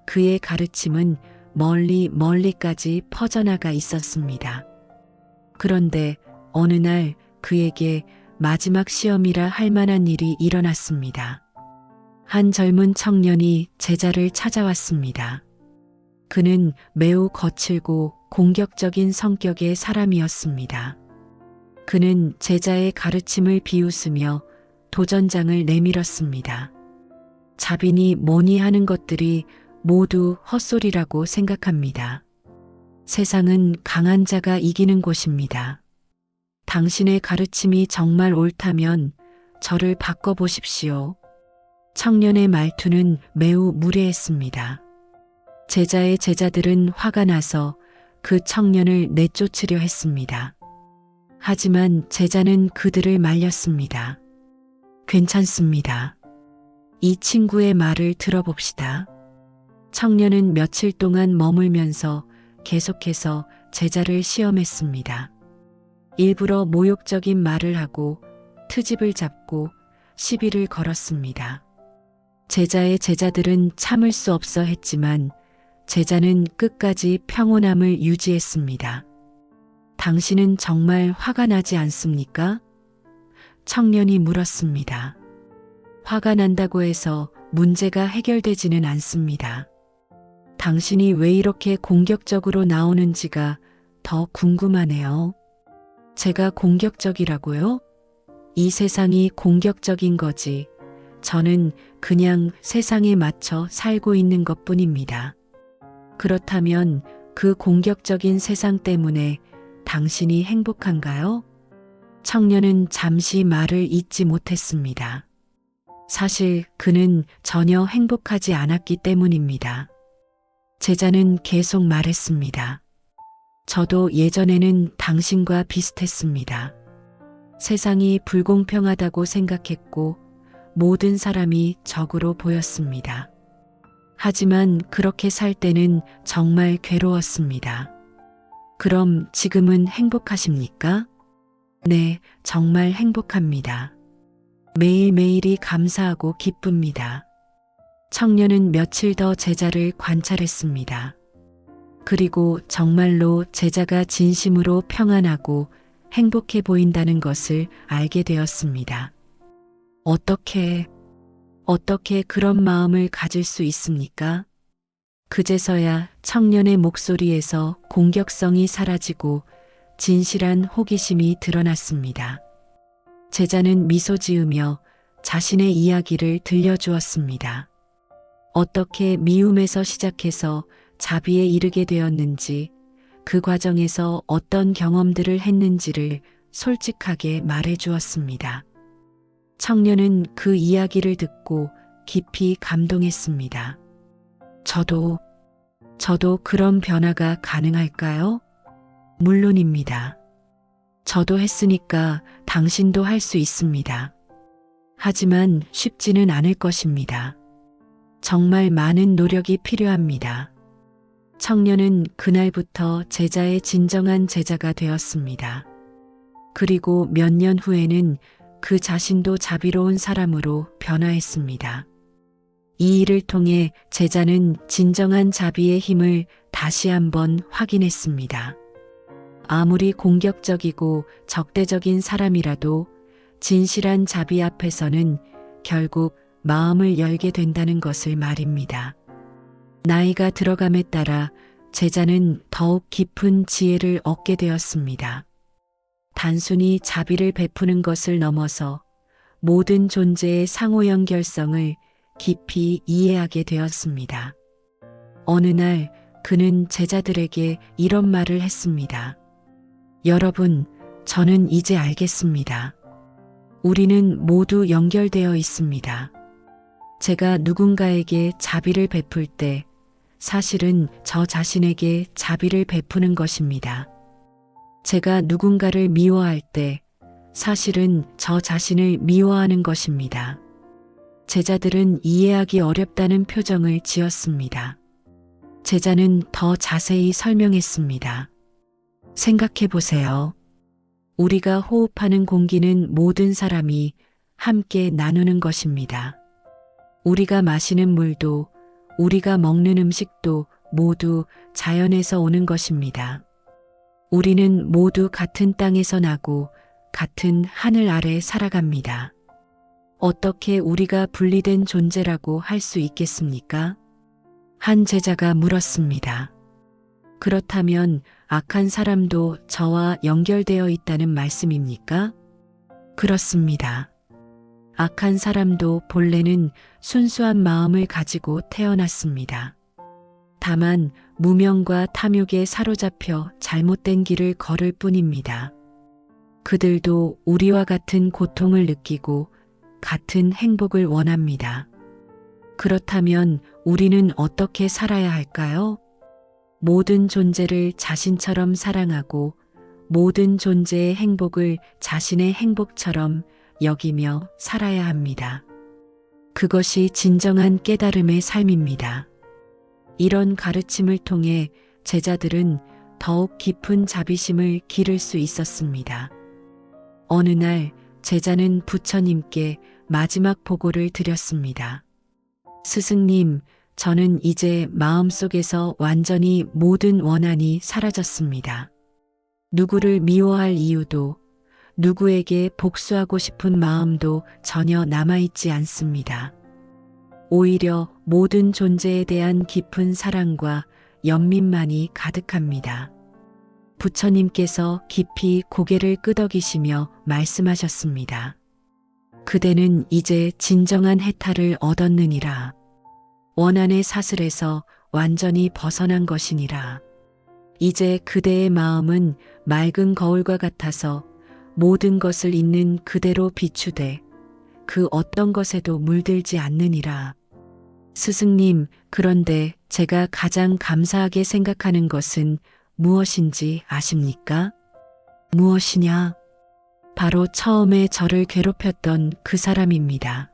그의 가르침은 멀리까지 퍼져나가 있었습니다. 그런데 어느 날 그에게 마지막 시험이라 할 만한 일이 일어났습니다. 한 젊은 청년이 제자를 찾아왔습니다. 그는 매우 거칠고 공격적인 성격의 사람이었습니다. 그는 제자의 가르침을 비웃으며 도전장을 내밀었습니다. 자비니 뭐니 하는 것들이 모두 헛소리라고 생각합니다. 세상은 강한 자가 이기는 곳입니다. 당신의 가르침이 정말 옳다면 저를 바꿔보십시오. 청년의 말투는 매우 무례했습니다. 제자의 제자들은 화가 나서 그 청년을 내쫓으려 했습니다. 하지만 제자는 그들을 말렸습니다. 괜찮습니다. 이 친구의 말을 들어봅시다. 청년은 며칠 동안 머물면서 계속해서 제자를 시험했습니다. 일부러 모욕적인 말을 하고 트집을 잡고 시비를 걸었습니다. 제자의 제자들은 참을 수 없어 했지만 제자는 끝까지 평온함을 유지했습니다. 당신은 정말 화가 나지 않습니까? 청년이 물었습니다. 화가 난다고 해서 문제가 해결되지는 않습니다. 당신이 왜 이렇게 공격적으로 나오는지가 더 궁금하네요. 제가 공격적이라고요? 이 세상이 공격적인 거지. 저는 그냥 세상에 맞춰 살고 있는 것뿐입니다. 그렇다면 그 공격적인 세상 때문에 당신이 행복한가요? 청년은 잠시 말을 잇지 못했습니다. 사실 그는 전혀 행복하지 않았기 때문입니다. 제자는 계속 말했습니다. 저도 예전에는 당신과 비슷했습니다. 세상이 불공평하다고 생각했고 모든 사람이 적으로 보였습니다. 하지만 그렇게 살 때는 정말 괴로웠습니다. 그럼 지금은 행복하십니까? 네, 정말 행복합니다. 매일매일이 감사하고 기쁩니다. 청년은 며칠 더 제자를 관찰했습니다. 그리고 정말로 제자가 진심으로 평안하고 행복해 보인다는 것을 알게 되었습니다. 어떻게 그런 마음을 가질 수 있습니까? 그제서야 청년의 목소리에서 공격성이 사라지고 진실한 호기심이 드러났습니다. 제자는 미소 지으며 자신의 이야기를 들려주었습니다. 어떻게 미움에서 시작해서 자비에 이르게 되었는지, 그 과정에서 어떤 경험들을 했는지를 솔직하게 말해 주었습니다. 청년은 그 이야기를 듣고 깊이 감동했습니다. 저도 그런 변화가 가능할까요? 물론입니다. 저도 했으니까 당신도 할 수 있습니다. 하지만 쉽지는 않을 것입니다. 정말 많은 노력이 필요합니다. 청년은 그날부터 제자의 진정한 제자가 되었습니다. 그리고 몇 년 후에는 그 자신도 자비로운 사람으로 변화했습니다. 이 일을 통해 제자는 진정한 자비의 힘을 다시 한번 확인했습니다. 아무리 공격적이고 적대적인 사람이라도 진실한 자비 앞에서는 결국 마음을 열게 된다는 것을 말입니다. 나이가 들어감에 따라 제자는 더욱 깊은 지혜를 얻게 되었습니다. 단순히 자비를 베푸는 것을 넘어서 모든 존재의 상호 연결성을 깊이 이해하게 되었습니다. 어느 날 그는 제자들에게 이런 말을 했습니다. 여러분, 저는 이제 알겠습니다. 우리는 모두 연결되어 있습니다. 제가 누군가에게 자비를 베풀 때 사실은 저 자신에게 자비를 베푸는 것입니다. 제가 누군가를 미워할 때 사실은 저 자신을 미워하는 것입니다. 제자들은 이해하기 어렵다는 표정을 지었습니다. 제자는 더 자세히 설명했습니다. 생각해 보세요. 우리가 호흡하는 공기는 모든 사람이 함께 나누는 것입니다. 우리가 마시는 물도, 우리가 먹는 음식도 모두 자연에서 오는 것입니다. 우리는 모두 같은 땅에서 나고 같은 하늘 아래 살아갑니다. 어떻게 우리가 분리된 존재라고 할 수 있겠습니까? 한 제자가 물었습니다. 그렇다면 악한 사람도 저와 연결되어 있다는 말씀입니까? 그렇습니다. 악한 사람도 본래는 순수한 마음을 가지고 태어났습니다. 다만 무명과 탐욕에 사로잡혀 잘못된 길을 걸을 뿐입니다. 그들도 우리와 같은 고통을 느끼고 같은 행복을 원합니다. 그렇다면 우리는 어떻게 살아야 할까요? 모든 존재를 자신처럼 사랑하고 모든 존재의 행복을 자신의 행복처럼 여기며 살아야 합니다. 그것이 진정한 깨달음의 삶입니다. 이런 가르침을 통해 제자들은 더욱 깊은 자비심을 기를 수 있었습니다. 어느 날 제자는 부처님께 마지막 보고를 드렸습니다. 스승님, 저는 이제 마음속에서 완전히 모든 원한이 사라졌습니다. 누구를 미워할 이유도, 누구에게 복수하고 싶은 마음도 전혀 남아있지 않습니다. 오히려 모든 존재에 대한 깊은 사랑과 연민만이 가득합니다. 부처님께서 깊이 고개를 끄덕이시며 말씀하셨습니다. 그대는 이제 진정한 해탈을 얻었느니라. 원한의 사슬에서 완전히 벗어난 것이니라. 이제 그대의 마음은 맑은 거울과 같아서 모든 것을 있는 그대로 비추되 그 어떤 것에도 물들지 않느니라. 스승님, 그런데 제가 가장 감사하게 생각하는 것은 무엇인지 아십니까? 무엇이냐? 바로 처음에 저를 괴롭혔던 그 사람입니다.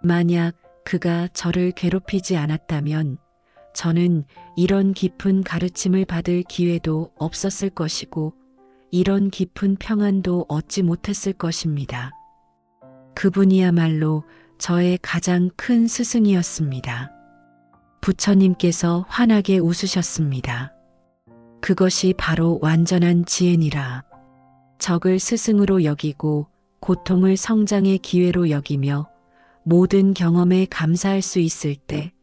만약 그가 저를 괴롭히지 않았다면 저는 이런 깊은 가르침을 받을 기회도 없었을 것이고 이런 깊은 평안도 얻지 못했을 것입니다. 그분이야말로 저의 가장 큰 스승이었습니다. 부처님께서 환하게 웃으셨습니다. 그것이 바로 완전한 지혜니라. 적을 스승으로 여기고 고통을 성장의 기회로 여기며 모든 경험에 감사할 수 있을 때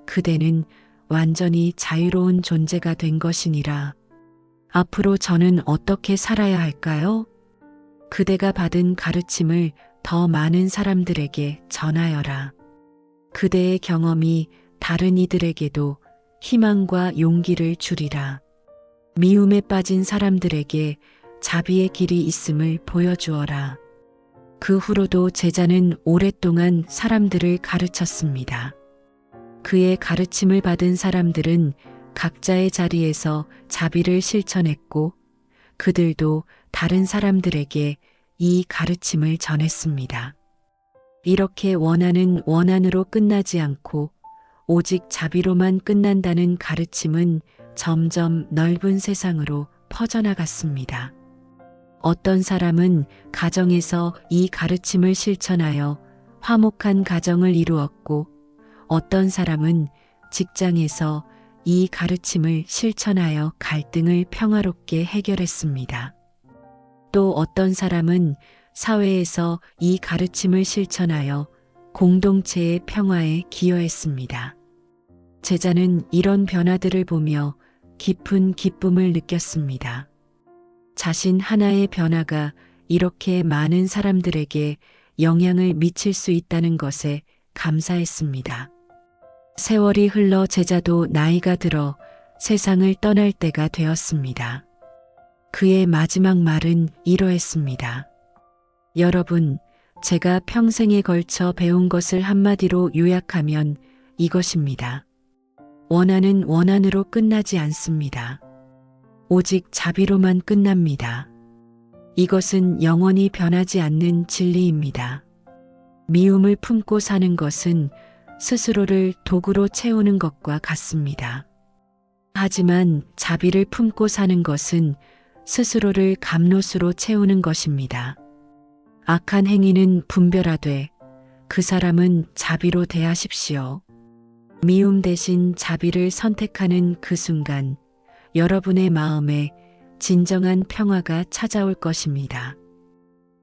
그대는 완전히 자유로운 존재가 된 것이니라. 앞으로 저는 어떻게 살아야 할까요? 그대가 받은 가르침을 더 많은 사람들에게 전하여라. 그대의 경험이 다른 이들에게도 희망과 용기를 주리라. 미움에 빠진 사람들에게 자비의 길이 있음을 보여주어라. 그 후로도 제자는 오랫동안 사람들을 가르쳤습니다. 그의 가르침을 받은 사람들은 각자의 자리에서 자비를 실천했고 그들도 다른 사람들에게 이 가르침을 전했습니다. 이렇게 원한은 원한으로 끝나지 않고 오직 자비로만 끝난다는 가르침은 점점 넓은 세상으로 퍼져나갔습니다. 어떤 사람은 가정에서 이 가르침을 실천하여 화목한 가정을 이루었고 어떤 사람은 직장에서 이 가르침을 실천하여 갈등을 평화롭게 해결했습니다. 또 어떤 사람은 사회에서 이 가르침을 실천하여 공동체의 평화에 기여했습니다. 제자는 이런 변화들을 보며 깊은 기쁨을 느꼈습니다. 자신 하나의 변화가 이렇게 많은 사람들에게 영향을 미칠 수 있다는 것에 감사했습니다. 세월이 흘러 제자도 나이가 들어 세상을 떠날 때가 되었습니다. 그의 마지막 말은 이러했습니다. 여러분, 제가 평생에 걸쳐 배운 것을 한마디로 요약하면 이것입니다. 원한은 원한으로 끝나지 않습니다. 오직 자비로만 끝납니다. 이것은 영원히 변하지 않는 진리입니다. 미움을 품고 사는 것은 스스로를 도구로 채우는 것과 같습니다. 하지만 자비를 품고 사는 것은 스스로를 감롯으로 채우는 것입니다. 악한 행위는 분별하되 그 사람은 자비로 대하십시오. 미움 대신 자비를 선택하는 그 순간 여러분의 마음에 진정한 평화가 찾아올 것입니다.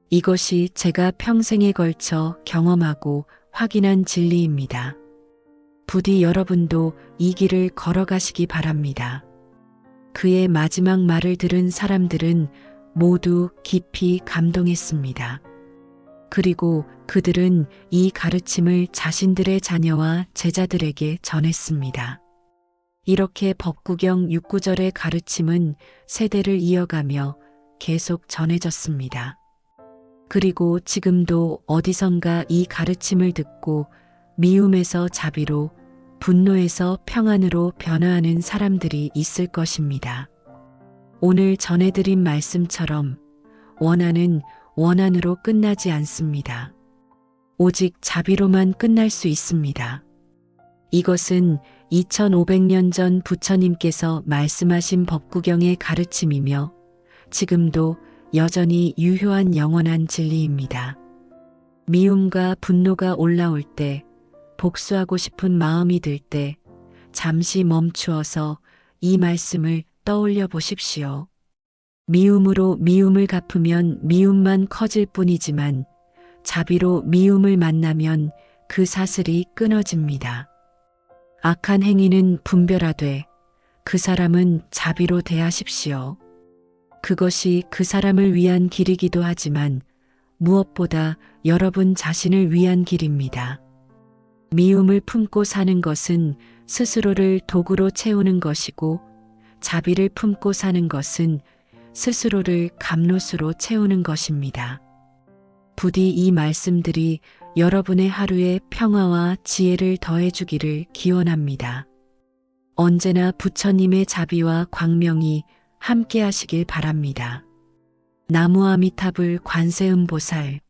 이것이 제가 평생에 걸쳐 경험하고 확인한 진리입니다. 부디 여러분도 이 길을 걸어가시기 바랍니다. 그의 마지막 말을 들은 사람들은 모두 깊이 감동했습니다. 그리고 그들은 이 가르침을 자신들의 자녀와 제자들에게 전했습니다. 이렇게 법구경 6구절의 가르침은 세대를 이어가며 계속 전해졌습니다. 그리고 지금도 어디선가 이 가르침을 듣고 미움에서 자비로, 분노에서 평안으로 변화하는 사람들이 있을 것입니다. 오늘 전해드린 말씀처럼 원한은 원한으로 끝나지 않습니다. 오직 자비로만 끝날 수 있습니다. 이것은 2500년 전 부처님께서 말씀하신 법구경의 가르침이며 지금도 여전히 유효한 영원한 진리입니다. 미움과 분노가 올라올 때, 복수하고 싶은 마음이 들 때 잠시 멈추어서 이 말씀을 떠올려 보십시오. 미움으로 미움을 갚으면 미움만 커질 뿐이지만 자비로 미움을 만나면 그 사슬이 끊어집니다. 악한 행위는 분별하되 그 사람은 자비로 대하십시오. 그것이 그 사람을 위한 길이기도 하지만 무엇보다 여러분 자신을 위한 길입니다. 미움을 품고 사는 것은 스스로를 도구로 채우는 것이고 자비를 품고 사는 것은 스스로를 감롯으로 채우는 것입니다. 부디 이 말씀들이 여러분의 하루에 평화와 지혜를 더해주기를 기원합니다. 언제나 부처님의 자비와 광명이 함께 하시길 바랍니다. 나무 아미타불 관세음보살